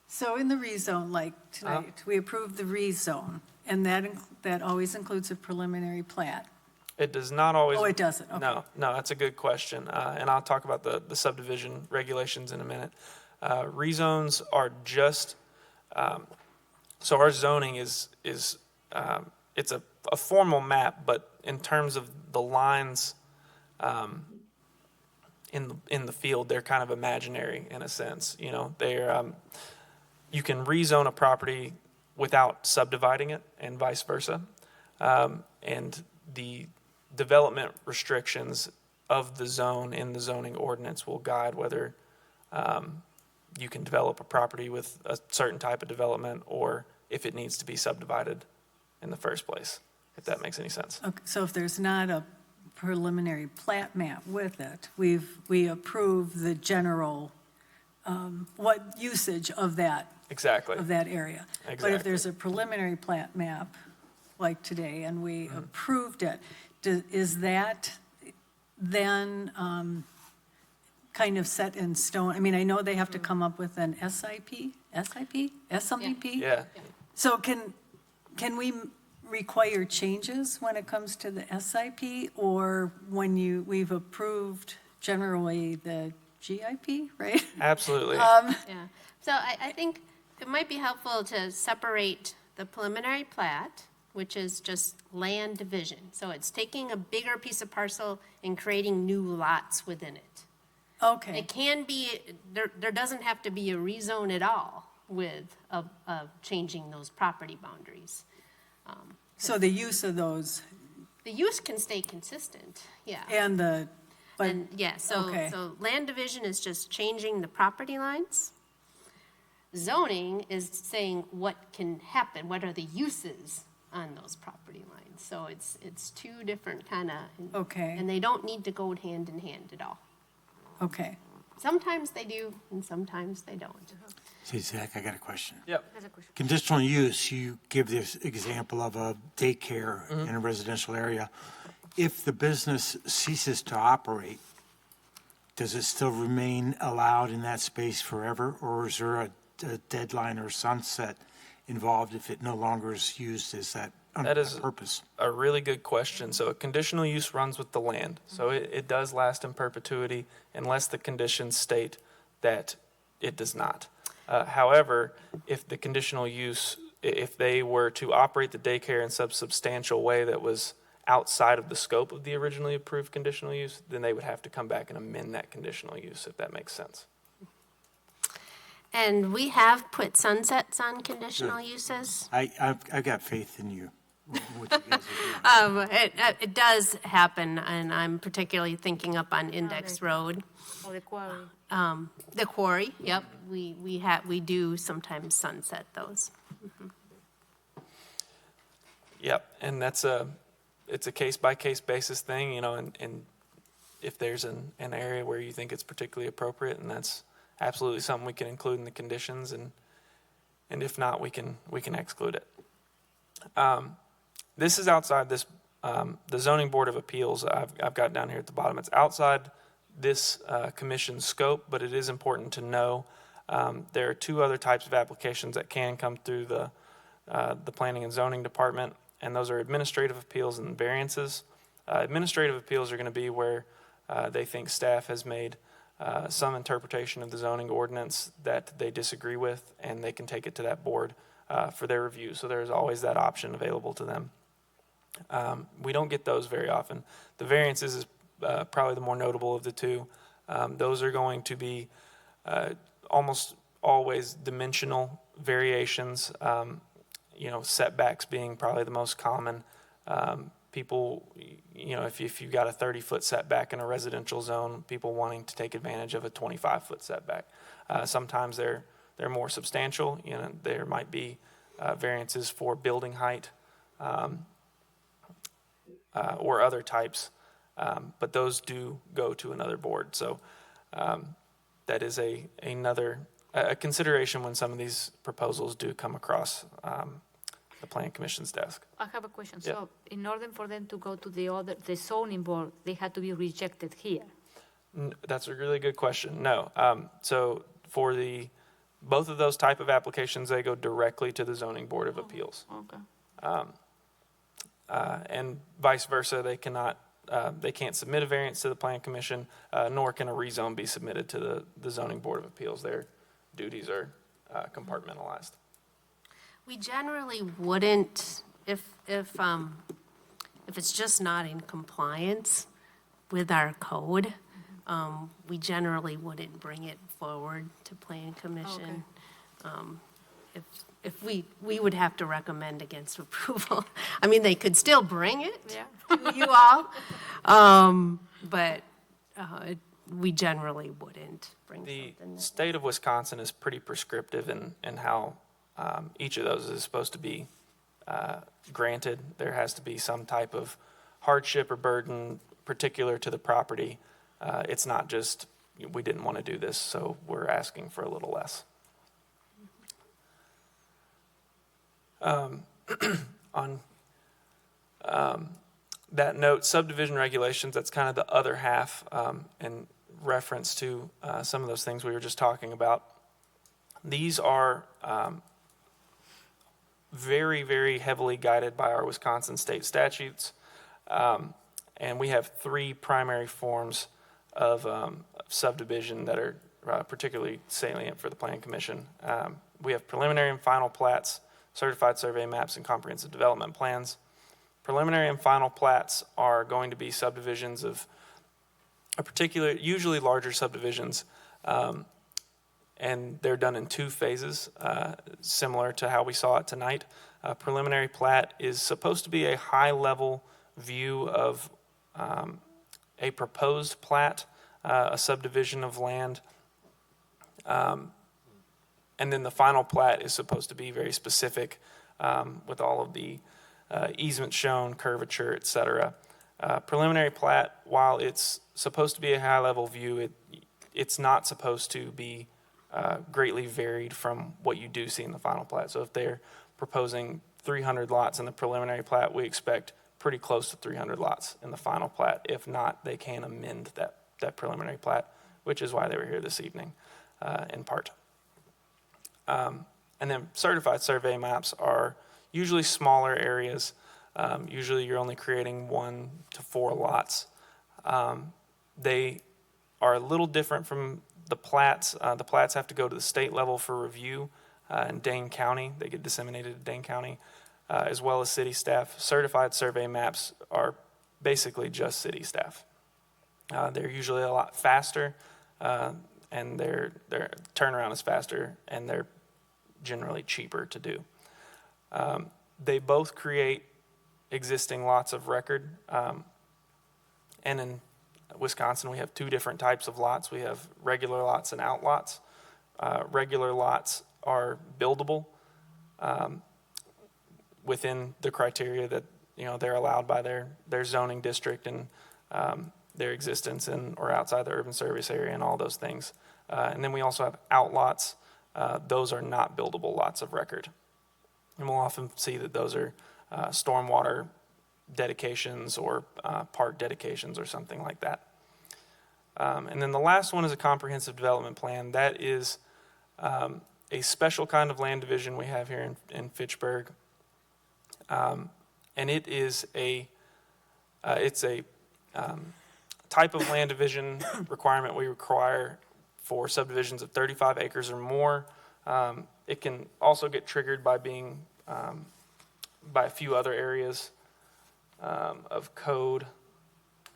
So in the rezone, like tonight, we approved the rezone, and that always includes a preliminary plat. It does not always. Oh, it doesn't? Okay. No, that's a good question. And I'll talk about the subdivision regulations in a minute. Rezones are just, so our zoning is it's a formal map, but in terms of the lines in the field, they're kind of imaginary in a sense. You know, they're you can rezone a property without subdividing it, and vice versa. And the development restrictions of the zone in the zoning ordinance will guide whether you can develop a property with a certain type of development or if it needs to be subdivided in the first place, if that makes any sense. Okay, so if there's not a preliminary plat map with it, we approve the general, what usage of that, Exactly. of that area. But Exactly. if there's a preliminary plat map, like today, and we approved it, is that then kind of set in stone? I mean, I know they have to come up with an SIP, SMDP? Yeah. So can we require changes when it comes to the SIP, or when we've approved generally the GIP, right? Absolutely. Yeah, so I think it might be helpful to separate the preliminary plat, which is just land division. So it's taking a bigger piece of parcel and creating new lots within it. Okay, It can be, there doesn't have to be a rezone at all with changing those property boundaries. so the use of those The use can stay consistent, yeah. and but, And, yeah, okay. so land division is just changing the property lines. Zoning is saying what can happen, what are the uses on those property lines. So it's two different kind of. Okay. And they don't need to go hand in hand at all. okay. Sometimes they do, and sometimes they don't. Say, Zach, I got a question. Yep. Conditional use, you give this example of a daycare in a residential area. If the business ceases to operate, does it still remain allowed in that space forever? Or is there a deadline or sunset involved if it no longer is used as that That is purpose? a really good question. So a conditional use runs with the land. So it does last in perpetuity unless the conditions state that it does not. However, if the conditional use, if they were to operate the daycare in some substantial way that was outside of the scope of the originally approved conditional use, then they would have to come back and amend that conditional use, if that makes sense. And we have put sunsets on conditional uses. I've got faith in you. What you guys are doing. It does happen, and I'm particularly thinking up on Index Road. Or the quarry. The quarry, yep, we do sometimes sunset those. Yep, and it's a case-by-case basis thing, you know, and if there's an area where you think it's particularly appropriate, and that's absolutely something we can include in the conditions, and if not, we can exclude it. This is outside this, the Zoning Board of Appeals, I've got down here at the bottom. It's outside this commission's scope, but it is important to know there are two other types of applications that can come through the Planning and Zoning Department, and those are administrative appeals and variances. Administrative appeals are going to be where they think staff has made some interpretation of the zoning ordinance that they disagree with, and they can take it to that board for their review. So there's always that option available to them. We don't get those very often. The variances is probably the more notable of the two. Those are going to be almost always dimensional variations, you know, setbacks being probably the most common. People, you know, if you've got a 30-foot setback in a residential zone, people wanting to take advantage of a 25-foot setback. Sometimes they're more substantial. You know, there might be variances for building height or other types, but those do go to another board. So that is another consideration when some of these proposals do come across the Plan Commission's desk. I have a question. Yeah. So in order for them to go to the zoning board, they had to be rejected here. That's a really good question. No. So for both of those type of applications, they go directly to the Zoning Board of Appeals. Okay. And vice versa, they can't submit a variance to the Plan Commission, nor can a rezone be submitted to the Zoning Board of Appeals. duties are compartmentalized. We generally wouldn't, if it's just not in compliance with our code, we generally wouldn't bring it forward to Plan Commission. If we would have to recommend against approval. I mean, they could still bring it to you all, but we generally wouldn't bring The something. state of Wisconsin is pretty prescriptive in how each of those is supposed to be granted. There has to be some type of hardship or burden particular to the property. It's not just, we didn't want to do this, so we're asking for a little less. On that note, subdivision regulations, that's kind of the other half, in reference to some of those things we were just talking about. These are very, very heavily guided by our Wisconsin state statutes. And we have three primary forms of subdivision that are particularly salient for the Plan Commission. We have preliminary and final plats, certified survey maps, and comprehensive development plans. Preliminary and final plats are going to be subdivisions of a particular, usually larger subdivisions, and they're done in two phases, similar to how we saw it tonight. Preliminary plat is supposed to be a high-level view of a proposed plat, a subdivision of land, and then the final plat is supposed to be very specific with all of the easements shown, curvature, et cetera. Preliminary plat, while it's supposed to be a high-level view, it's not supposed to be greatly varied from what you do see in the final plat. So if they're proposing 300 lots in the preliminary plat, we expect pretty close to 300 lots in the final plat. If not, they can amend that preliminary plat, which is why they were here this evening, in part. And then certified survey maps are usually smaller areas. Usually you're only creating 1 to 4 lots. They are a little different from the plats. The plats have to go to the state level for review in Dane County. They get disseminated to Dane County, as well as city staff. Certified survey maps are basically just city staff. They're usually a lot faster, and their turnaround is faster, and they're generally cheaper to do. They both create existing lots of record, and in Wisconsin we have 2 different types of lots. We have regular lots and outlots. Regular lots are buildable within the criteria that they're allowed by their zoning district and their existence in or outside the urban service area and all those things. And then we also have outlots. Those are not buildable lots of record. And we'll often see that those are stormwater dedications or park dedications or something like that. And then the last one is a comprehensive development plan. That is a special kind of land division we have here in Fitchburg. And it is it's a type of land division requirement we require for subdivisions of 35 acres or more. It can also get triggered by being by a few other areas of code,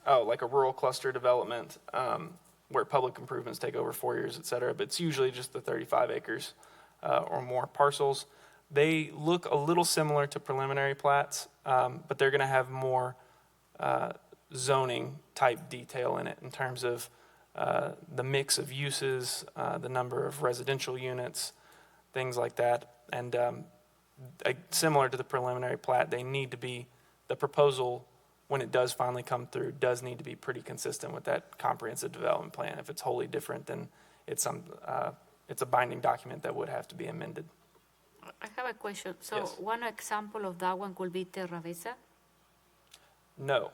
like a rural cluster development where public improvements take over 4 years, et cetera. But it's usually just the 35 acres or more parcels. They look a little similar to preliminary plats, but they're going to have more zoning type detail in it in terms of the mix of uses, the number of residential units, things like that. And similar to the preliminary plat, they need to be, the proposal, when it does finally come through, does need to be pretty consistent with that comprehensive development plan. If it's wholly different, then it's a binding document that would have to be amended. I have a question. So Yes. one example of that one could be Terra Besa? No.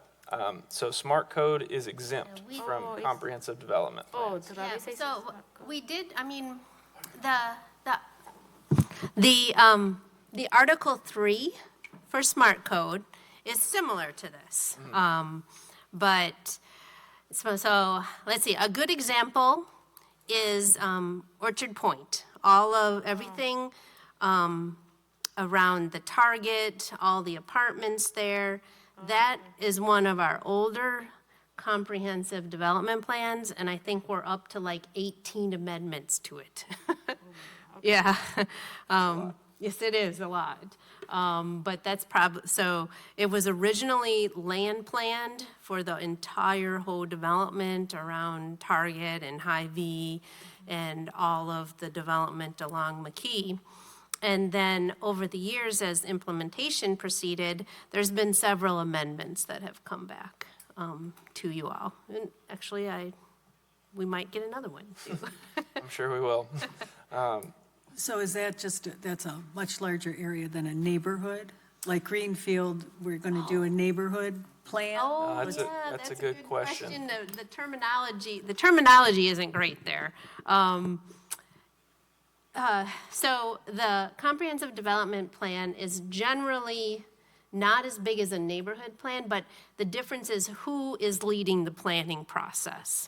So smart code is exempt Yeah, from Oh, it's- comprehensive development Oh, plans. Terra Besa is. So we did, I mean, the Article 3 for Smart Code is similar to this. But, so let's see, a good example is Orchard Point everything around the Target, all the apartments there. That is one of our older comprehensive development plans, and I think we're up to like 18 amendments to it. Yeah. Yes, it is a lot. But that's probably, so it was originally land planned for the entire whole development around Target and Hy-Vee and all of the development along McKee. And then over the years, as implementation proceeded, there's been several amendments that have come back to you all. And actually, we might get another one too. I'm sure we will. So is that that's a much larger area than a neighborhood? Like Greenfield, we're going to do a neighborhood plan? Oh, that's yeah, that's a good question. The terminology isn't great there. So the comprehensive development plan is generally not as big as a neighborhood plan, but the difference is who is leading the planning process.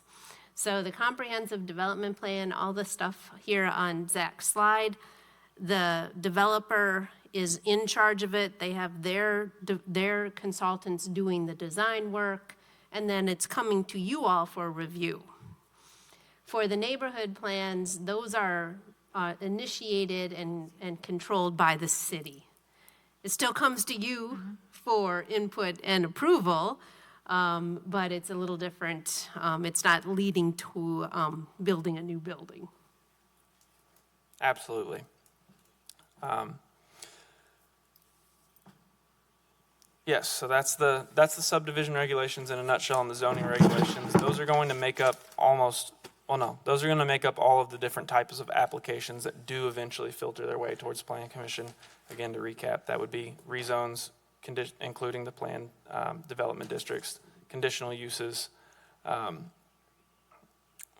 So the comprehensive development plan, all the stuff here on Zach's slide, the developer is in charge of it. They have their consultants doing the design work, and then it's coming to you all for review. For the neighborhood plans, those are initiated and controlled by the city. It still comes to you for input and approval, but it's a little different. It's not leading to building a new building. Absolutely. Yes, so that's the subdivision regulations in a nutshell, and the zoning regulations. Those are going to make up those are going to make up all of the different types of applications that do eventually filter their way towards Planning Commission. Again, to recap, that would be rezones, including the planned development districts, conditional uses. What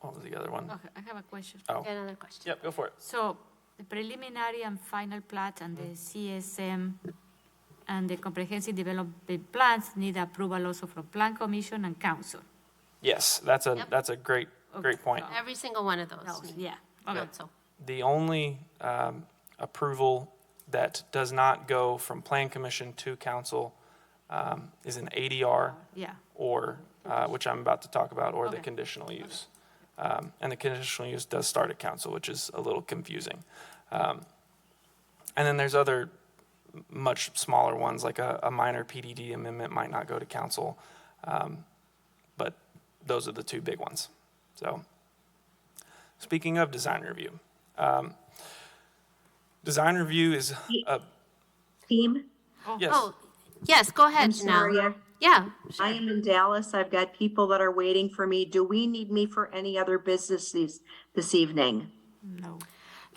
was the other one? Okay, I have a question. Oh, Another question. yep, go for it. So the preliminary and final plat and the CSM and the comprehensive development plans need approval also from Plan Commission and Council. Yes, that's a Yep. great point. Every single one of those. Yeah. Okay. Okay. So, The only approval that does not go from Plan Commission to Council is an ADR Yeah. or, which I'm about to talk about, or the Okay. conditional use. And the conditional use does start at Council, which is a little confusing. And then there's other much smaller ones, like a minor PDD amendment might not go to Council. But those are the two big ones. So, speaking of design review, design review is a Team, yes. oh, yes, go ahead, I'm Janelle. sorry, Yeah, I am in Dallas. I've got people that are waiting for me. Do we need me for any other business this evening? No.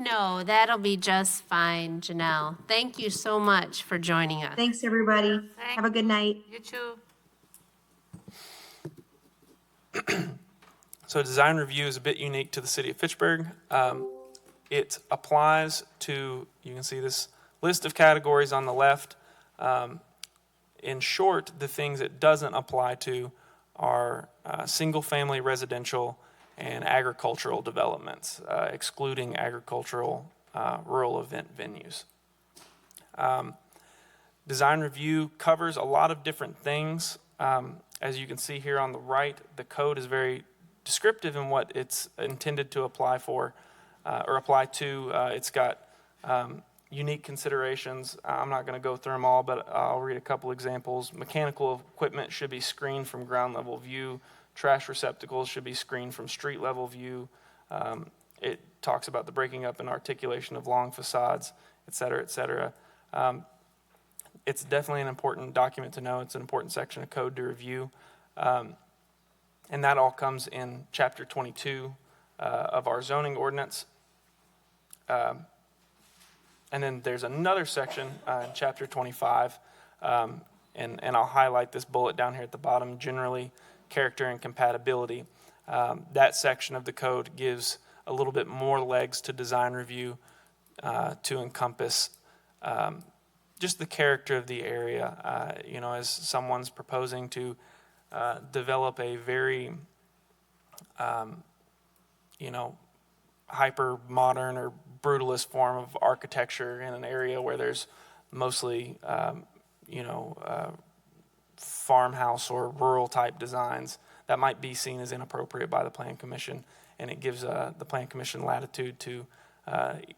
no, that'll be just fine, Janelle. Thank you so much for joining us. Thanks, everybody. Have a good night. You too. So design review is a bit unique to the city of Fitchburg. It applies to, you can see this list of categories on the left. In short, the things it doesn't apply to are single-family residential and agricultural developments, excluding agricultural rural event venues. Design review covers a lot of different things. As you can see here on the right, the code is very descriptive in what it's intended to apply for or apply to. It's got unique considerations. I'm not going to go through them all, but I'll read a couple examples. Mechanical equipment should be screened from ground level view. Trash receptacles should be screened from street level view. It talks about the breaking up and articulation of long facades, et cetera, et cetera. It's definitely an important document to know. It's an important section of code to review. And that all comes in Chapter 22 of our zoning ordinance. And then there's another section in Chapter 25, and I'll highlight this bullet down here at the bottom, generally character and compatibility. That section of the code gives a little bit more legs to design review to encompass just the character of the area. As someone's proposing to develop a very, hyper modern or brutalist form of architecture in an area where there's mostly, farmhouse or rural type designs, that might be seen as inappropriate by the Plan Commission, and it gives the Plan Commission latitude to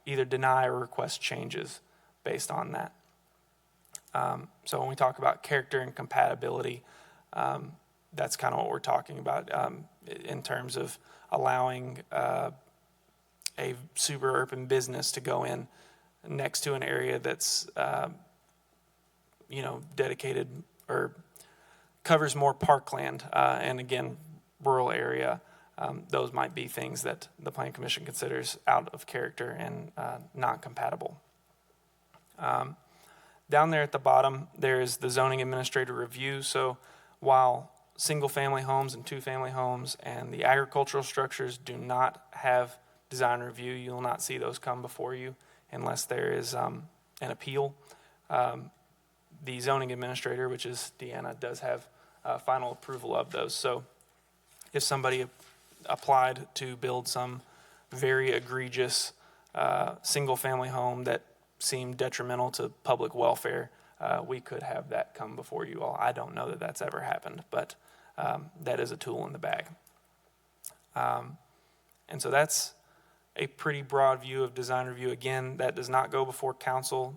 either deny or request changes based on that. So when we talk about character and compatibility, that's kind of what we're talking about in terms of allowing a super urban business to go in next to an area that's, dedicated or covers more parkland, and again, rural area. Those might be things that the Plan Commission considers out of character and not compatible. Down there at the bottom, there is the zoning administrator review. So while single-family homes and two-family homes and the agricultural structures do not have design review, you will not see those come before you unless there is an appeal. The zoning administrator, which is Deanna, does have final approval of those. So if somebody applied to build some very egregious single-family home that seemed detrimental to public welfare, we could have that come before you all. I don't know that that's ever happened, but that is a tool in the bag. And so that's a pretty broad view of design review. Again, that does not go before council.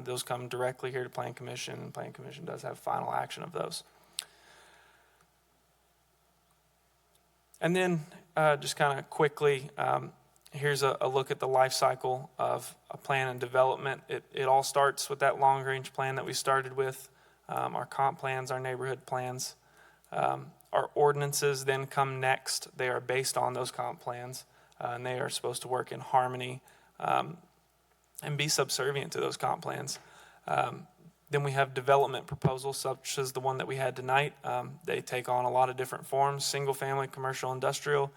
Those come directly here to Plan Commission. Plan Commission does have final action of those. And then just kind of quickly, here's a look at the life cycle of a plan and development. It all starts with that long-range plan that we started with, our comp plans, our neighborhood plans. Our ordinances then come next. They are based on those comp plans, and they are supposed to work in harmony and be subservient to those comp plans. Then we have development proposals, such as the one that we had tonight. They take on a lot of different forms: single-family, commercial, industrial.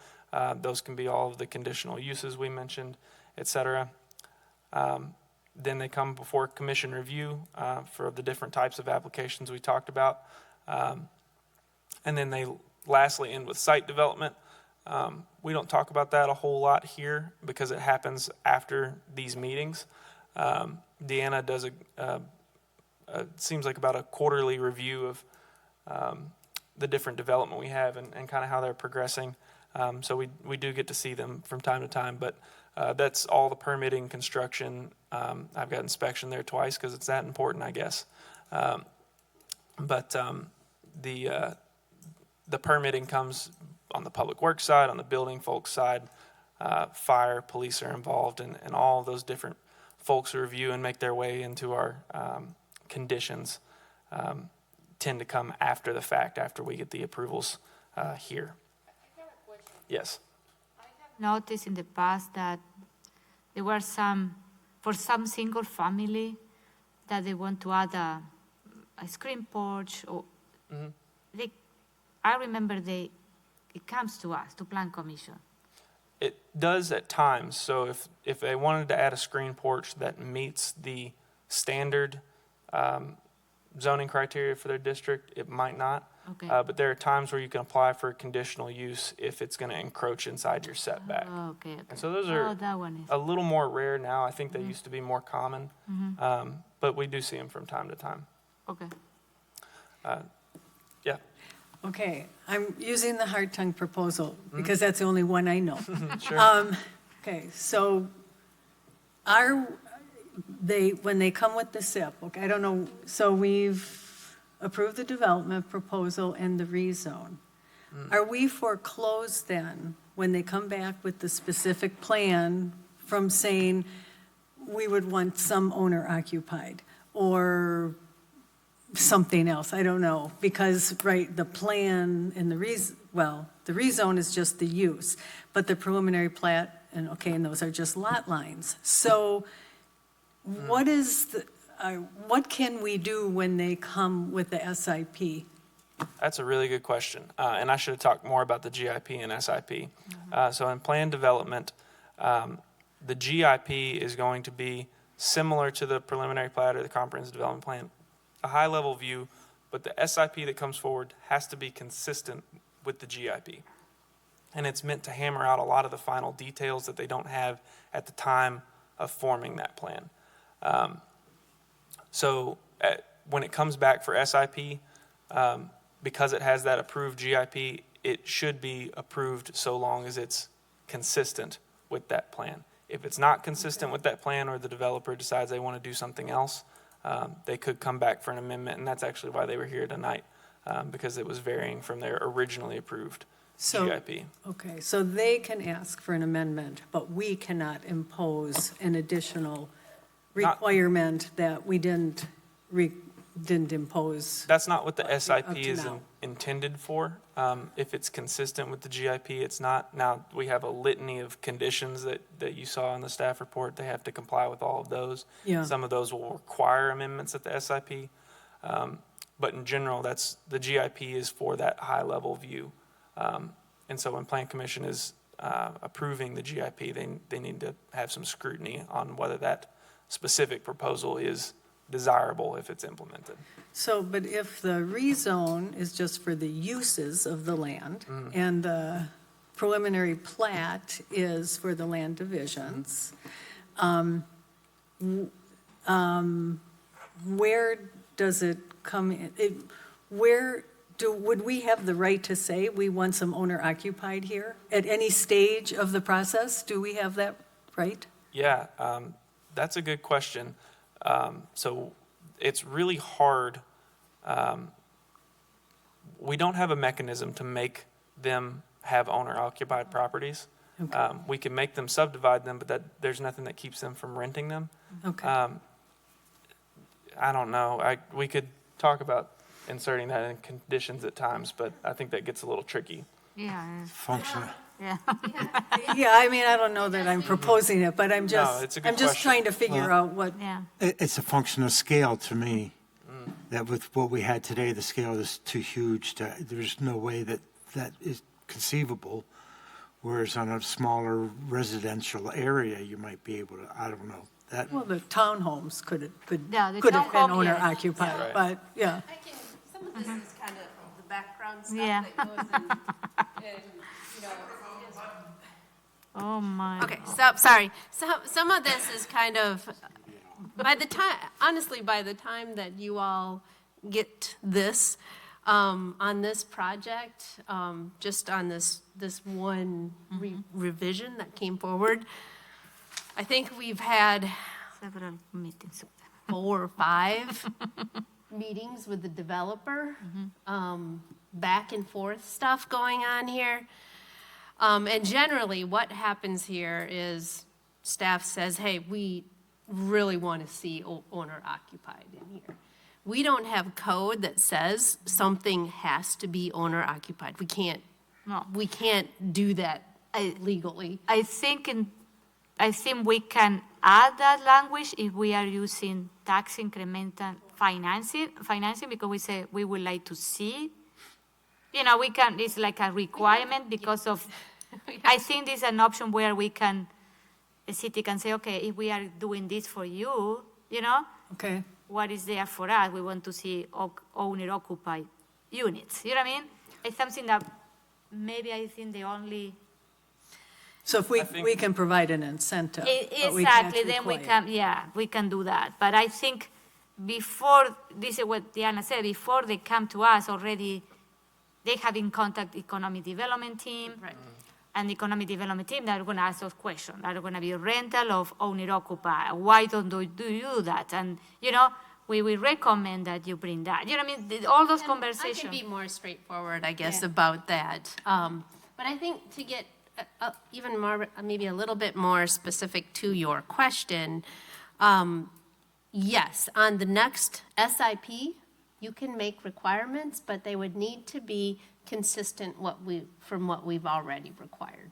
Those can be all of the conditional uses we mentioned, et cetera. Then they come before commission review for the different types of applications we talked about. And then they lastly end with site development. We don't talk about that a whole lot here because it happens after these meetings. Deanna does seems like about a quarterly review of the different development we have and kind of how they're progressing. So we do get to see them from time to time, but that's all the permitting, construction. I've got inspection there twice because it's that important, I guess. But the permitting comes on the public works side, on the building folks side. Fire, police are involved, and all of those different folks who review and make their way into our conditions tend to come after the fact, after we get the approvals here. Yes. I have noticed in the past that there were for some single family, that they want to add a screen porch. Or I remember it comes to us, to Plan Commission. It does at times. So if they wanted to add a screen porch that meets the standard zoning criteria for their district, it might not. Okay. But there are times where you can apply for conditional use if it's going to encroach inside your setback. Oh, okay. And so those are that one is. a little more rare now. I think they used to be more common, but we do see them from time to time. Okay. Yeah. Okay, I'm using the hard tongue proposal because that's the only one I know. Sure. Okay, so when they come with the SIP, okay, I don't know, so we've approved the development proposal and the rezone. Are we foreclosed then, when they come back with the specific plan, from saying we would want some owner occupied or something else? I don't know, because, right, the plan and the rezone is just the use, but the preliminary plat, and those are just lot lines. So what can we do when they come with the SIP? That's a really good question. And I should have talked more about the GIP and SIP. So in plan development, the GIP is going to be similar to the preliminary plat or the comprehensive development plan, a high-level view, but the SIP that comes forward has to be consistent with the GIP. And it's meant to hammer out a lot of the final details that they don't have at the time of forming that plan. So when it comes back for SIP, because it has that approved GIP, it should be approved so long as it's consistent with that plan. If it's not consistent with that plan, or the developer decides they want to do something else, they could come back for an amendment, and that's actually why they were here tonight, because it was varying from their originally approved GIP. Okay, so they can ask for an amendment, but we cannot impose an additional requirement that we didn't impose. That's not what the up SIP to is now. intended for. If it's consistent with the GIP, it's not. Now, we have a litany of conditions that you saw in the staff report. They have to comply with all of those. Yeah. Some of those will require amendments at the SIP. But in general, the GIP is for that high-level view. And so when Plan Commission is approving the GIP, they need to have some scrutiny on whether that specific proposal is desirable if it's implemented. So, but if the rezone is just for the uses of the land, and the preliminary plat is for the land divisions, where does it come in? Would we have the right to say we want some owner occupied here? At any stage of the process, do we have that right? Yeah, that's a good question. So it's really hard. We don't have a mechanism to make them have owner-occupied properties. Okay. We can make them subdivide them, but there's nothing that keeps them from renting them. Okay. I don't know. We could talk about inserting that in conditions at times, but I think that gets a little tricky. Yeah. Functional. Yeah. Yeah, I mean, I don't know that I'm proposing it, but I'm it's just, a good I'm just question. trying to figure out what, Yeah. It's a function of scale to me, that with what we had today, the scale is too huge. There's no way that is conceivable, whereas on a smaller residential area, you might be able to, I don't know. well, the townhomes could Yeah, the have been townhome, owner yes. occupied, Right. but, yeah. Some of this is kind of the background stuff Yeah. that goes in, you know. Oh, my. Okay, so, sorry. Some of this is kind of, by the time that you all get this, on this project, just on this one revision that came forward, I think we've had Several meetings. 4 or 5 meetings with the developer, back and forth stuff going on here. And generally, what happens here is staff says, hey, we really want to see owner occupied in here. We don't have code that says something has to be owner occupied. We can't do that legally. I think we can add that language if we are using tax incremental financing, because we say we would like to see. We can, it's like a requirement because of, I think this is an option where the city can say, okay, if we are doing this for you, Okay. what is there for us? We want to see owner-occupied units. You know what I mean? It's something that maybe I think the only... So if we can provide an incentive. but we can't Exactly, then require. we can do that. But I think before, this is what Diana said, before they come to us already, they have in contact economic development team. Right. And the economic development team that are going to ask those questions. Are going to be a rental of owner-occupied? Why don't you do that? And, we will recommend that you bring that. You know what I mean? All those I conversations. can be more straightforward, I guess, about that. But I think to get even more, maybe a little bit more specific to your question, yes, on the next SIP, you can make requirements, but they would need to be consistent from what we've already required.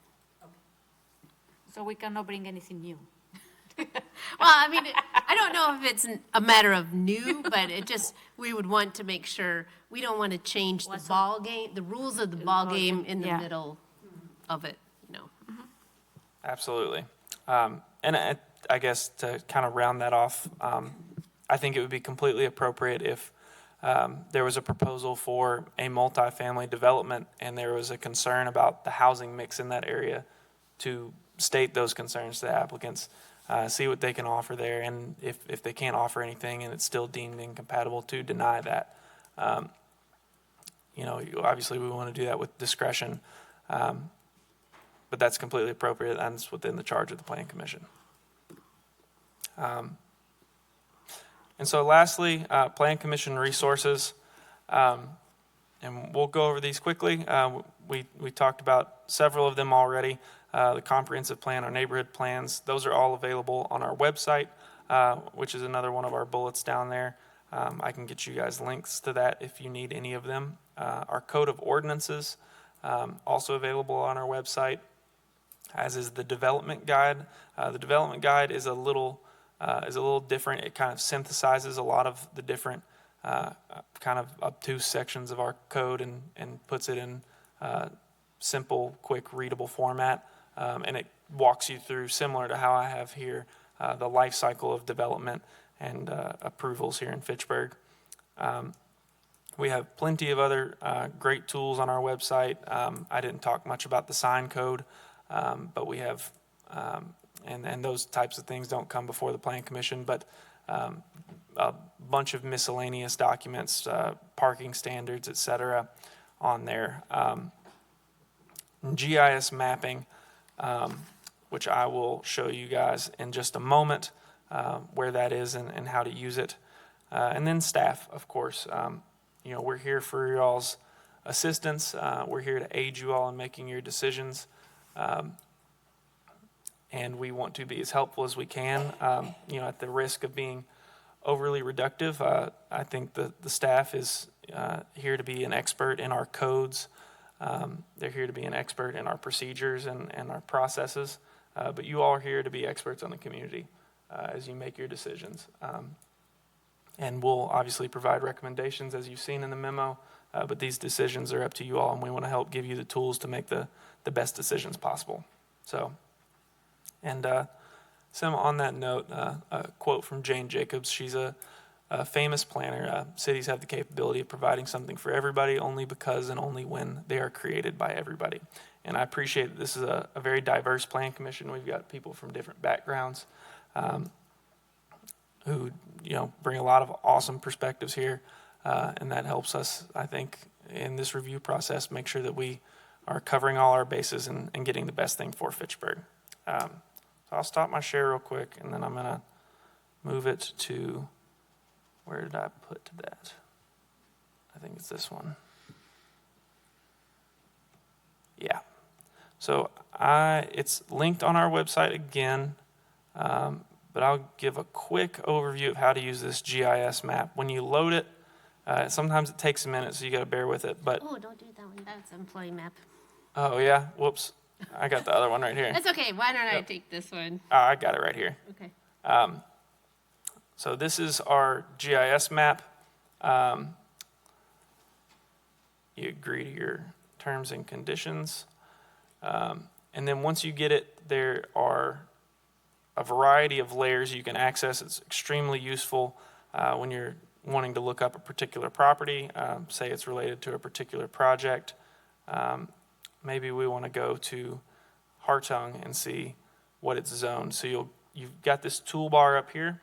So we cannot bring anything new. Well, I mean, I don't know if it's a matter of new, but we would want to make sure, we don't want to change the ball game, the rules of the ball game in the Yeah. middle of it, Absolutely. And I guess to kind of round that off, I think it would be completely appropriate if there was a proposal for a multifamily development and there was a concern about the housing mix in that area, to state those concerns to the applicants. see what they can offer there, and if they can't offer anything and it's still deemed incompatible, to deny that. Obviously we want to do that with discretion, but that's completely appropriate and it's within the charge of the Plan Commission. And so lastly, Plan Commission resources, and we'll go over these quickly. We talked about several of them already. The comprehensive plan, our neighborhood plans, those are all available on our website, which is another one of our bullets down there. I can get you guys links to that if you need any of them. Our code of ordinances, also available on our website, as is the development guide. The development guide is a little different. It kind of synthesizes a lot of the different kind of obtuse sections of our code and puts it in simple, quick, readable format. And it walks you through, similar to how I have here, the life cycle of development and approvals here in Fitchburg. We have plenty of other great tools on our website. I didn't talk much about the sign code, but we have, and those types of things don't come before the Plan Commission, but a bunch of miscellaneous documents, parking standards, et cetera, on there. GIS mapping, which I will show you guys in just a moment, where that is and how to use it. And then staff, of course. We're here for y'all's assistance. We're here to aid you all in making your decisions. And we want to be as helpful as we can, at the risk of being overly reductive. I think the staff is here to be an expert in our codes. They're here to be an expert in our procedures and our processes. But you all are here to be experts on the community as you make your decisions. And we'll obviously provide recommendations as you've seen in the memo, but these decisions are up to you all, and we want to help give you the tools to make the best decisions possible. So, and Sim, on that note, a quote from Jane Jacobs. She's a famous planner. Cities have the capability of providing something for everybody only because and only when they are created by everybody. And I appreciate that this is a very diverse Plan Commission. We've got people from different backgrounds who bring a lot of awesome perspectives here, and that helps us, I think, in this review process, make sure that we are covering all our bases and getting the best thing for Fitchburg. So I'll stop my share real quick, and then I'm going to move it to, where did I put that? I think it's this one. Yeah. So it's linked on our website again, but I'll give a quick overview of how to use this GIS map. When you load it, sometimes it takes a minute, so you got to bear with it. But Oh, don't do that one. That's employee map. oh yeah, whoops, I got the other one right here. That's okay. Why don't I take this one? I got it right here. Okay. So this is our GIS map. You agree to your terms and conditions. And then once you get it, there are a variety of layers you can access. It's extremely useful when you're wanting to look up a particular property, say it's related to a particular project. Maybe we want to go to Hartung and see what it's zoned. So you've got this toolbar up here.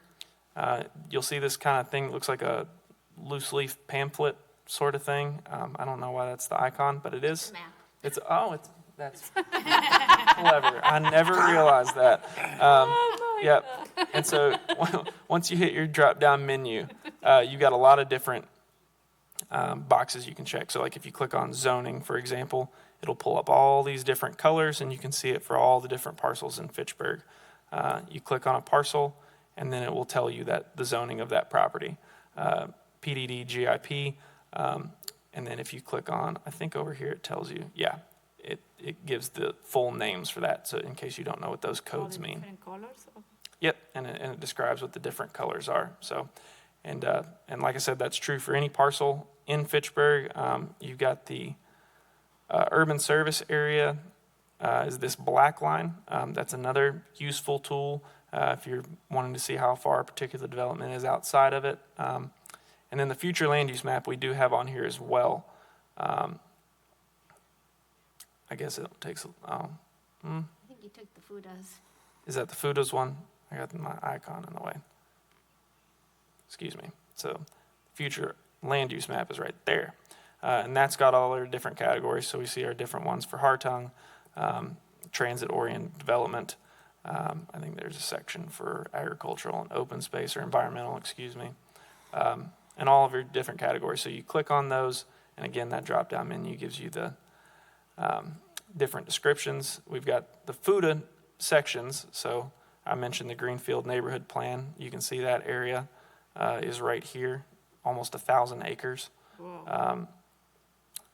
You'll see this kind of thing that looks like a loose leaf pamphlet sort of thing. I don't know why that's the icon, but it is. Map. That's clever. I never realized that. Yep. And so once you hit your drop-down menu, you got a lot of different boxes you can check. So like if you click on zoning, for example, it'll pull up all these different colors, and you can see it for all the different parcels in Fitchburg. You click on a parcel, and then it will tell you that the zoning of that property, PDD, GIP, and then if you click on, I think over here it tells you, it gives the full names for that, so in case you don't know what those codes mean. Different colors? Okay. Yep, and it describes what the different colors are. So, and like I said, that's true for any parcel in Fitchburg. You've got the urban service area is this black line. That's another useful tool if you're wanting to see how far a particular development is outside of it. And then the future land use map we do have on here as well. I guess it takes. I think you took the FUDAs. Is that the FUDA's one? I I got my icon in the way. Excuse me. So future land use map is right there. And that's got all our different categories. So we see our different ones for Hartung, transit-oriented development. I think there's a section for agricultural and open space or environmental, excuse me. And all of your different categories. So you click on those, and again, that drop-down menu gives you the different descriptions. We've got the FUTA sections. So I mentioned the Greenfield Neighborhood Plan. You can see that area is right here, almost 1,000 acres.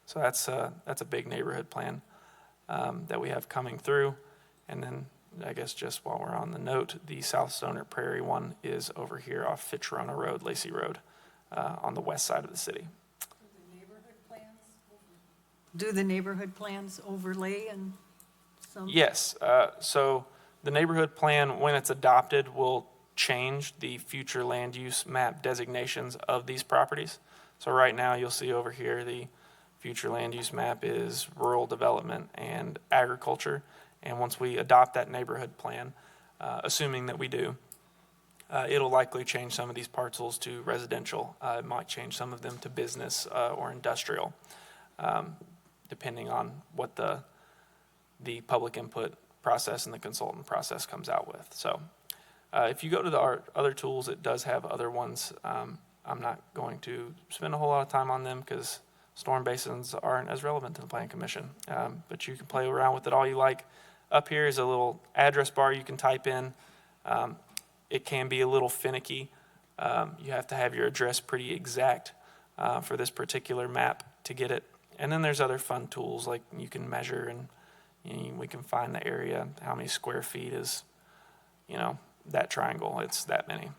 So that's a big neighborhood plan that we have coming through. And then I guess just while we're on the note, the South Stoner Prairie one is over here off Fitchburg Road, Lacey Road, on the west side of the city. Do the neighborhood plans overlay and some? Yes. So the neighborhood plan, when it's adopted, will change the future land use map designations of these properties. So right now, you'll see over here the future land use map is rural development and agriculture. And once we adopt that neighborhood plan, assuming that we do, it'll likely change some of these parcels to residential. It might change some of them to business or industrial, depending on what the public input process and the consultant process comes out with. So if you go to the other tools, it does have other ones. I'm not going to spend a whole lot of time on them because storm basins aren't as relevant to the Plan Commission, but you can play around with it all you like. Up here is a little address bar you can type in. It can be a little finicky. You have to have your address pretty exact for this particular map to get it. And then there's other fun tools like you can measure and we can find the area, how many square feet is, that triangle. It's that many.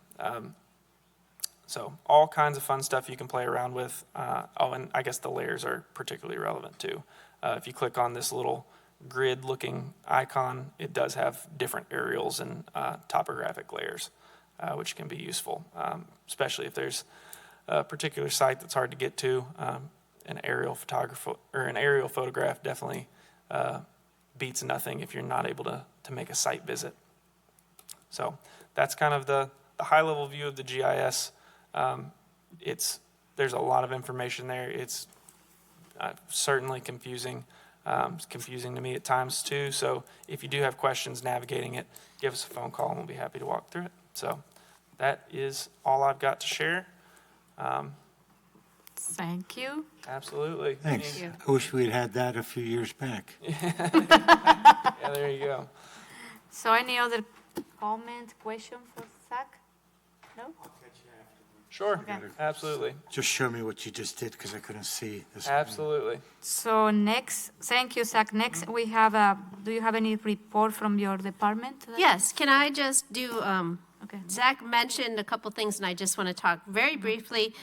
So all kinds of fun stuff you can play around with. And I guess the layers are particularly relevant too. If you click on this little grid-looking icon, it does have different aerials and topographic layers, which can be useful, especially if there's a particular site that's hard to get to. An aerial photograph definitely beats nothing if you're not able to make a site visit. So that's kind of the high-level view of the GIS. There's a lot of information there. It's certainly confusing. It's confusing to me at times too. So if you do have questions navigating it, give us a phone call and we'll be happy to walk through it. So that is all I've got to share. Thank you. Absolutely. Thanks. you. I wish we'd had that a few years back. Yeah, there you go. So any other comment, question for Zach? No? Sure. Okay. Absolutely. Just show me what you just did because I couldn't see this. Absolutely. So next, thank you, Zach. Next, we have do you have any report from your department? Yes, can I just do, Okay. Zach mentioned a couple things, and I just want to talk very briefly.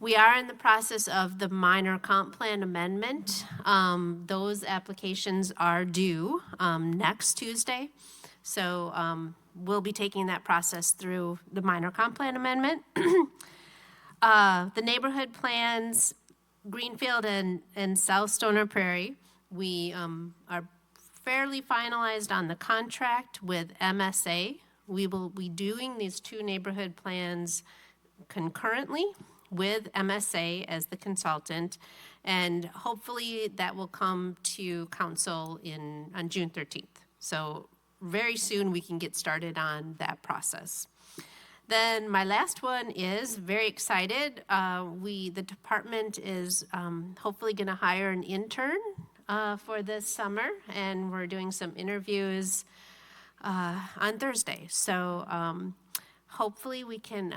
We are in the process of the minor comp plan amendment. Those applications are due next Tuesday. So we'll be taking that process through the minor comp plan amendment. The neighborhood plans, Greenfield and South Stoner Prairie, we are fairly finalized on the contract with MSA. We will be doing these two neighborhood plans concurrently with MSA as the consultant, and hopefully that will come to council on June 13th. So very soon we can get started on that process. Then my last one is very excited. The department is hopefully going to hire an intern for this summer, and we're doing some interviews on Thursday. So hopefully we can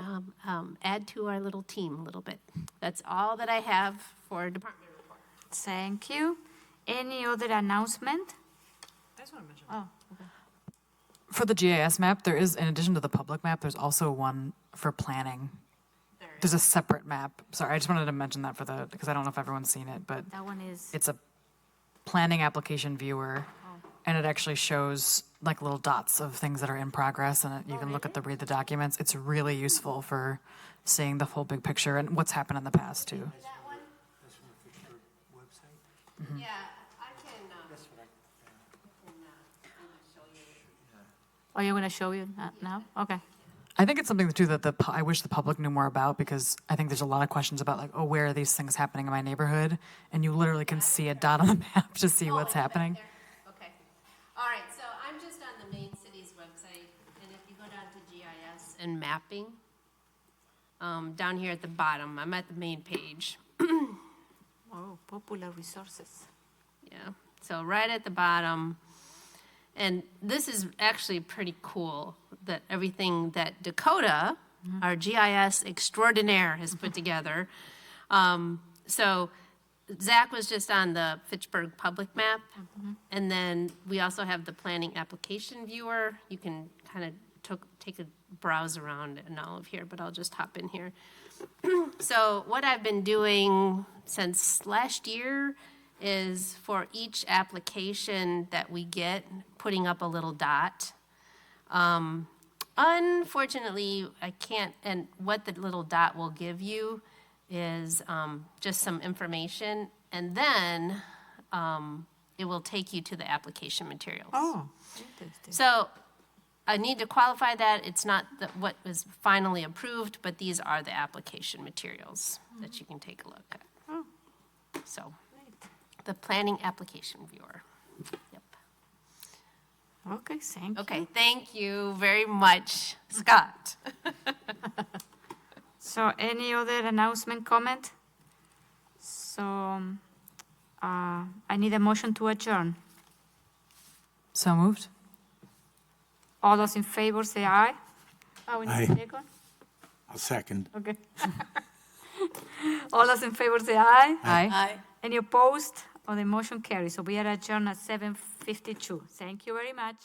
add to our little team a little bit. That's all that I have for department report. Thank you. Any other announcement? I just want to mention. Oh, okay. For the GIS map, there is, in addition to the public map, there's also one for planning. There's a separate map. Sorry, I just wanted to mention that because I don't know if everyone's seen it, but That one is. it's a planning application viewer, and it actually shows like little dots of things that are in progress, and you can read the documents. It's really useful for seeing the full big picture and what's happened in the past too. That one? Yeah, I can show you. Are you going to show you now? Okay. I think it's something too that I wish the public knew more about, because I think there's a lot of questions about like, oh, where are these things happening in my neighborhood? And you literally can see a dot on the map to see what's happening. Okay. All right, so I'm just on the main city's website, and if you go down to GIS and mapping, down here at the bottom, I'm at the main page. Oh, popular resources. Yeah, so right at the bottom, and this is actually pretty cool, that everything that Dakota, our GIS extraordinaire, has put together. So Zach was just on the Fitchburg public map, and then we also have the planning application viewer. You can kind of take a browse around in all of here, but I'll just hop in here. So what I've been doing since last year is for each application that we get, putting up a little dot. Unfortunately, I can't, and what the little dot will give you is just some information, and then it will take you to the application materials. Oh, interesting. So I need to qualify that it's not what was finally approved, but these are the application materials that you can take a look at. Oh. So, the planning application viewer. Yep. Okay, thank you. Okay, thank you very much, Scott. So any other announcement, comment? So I need a motion to adjourn. So moved. All those in favor say aye. Oh, we need Aye. a second? I'll second. Okay. All those in favor say aye. Aye. Any opposed? Or the motion carries. So we are adjourned at 7:52. Thank you very much.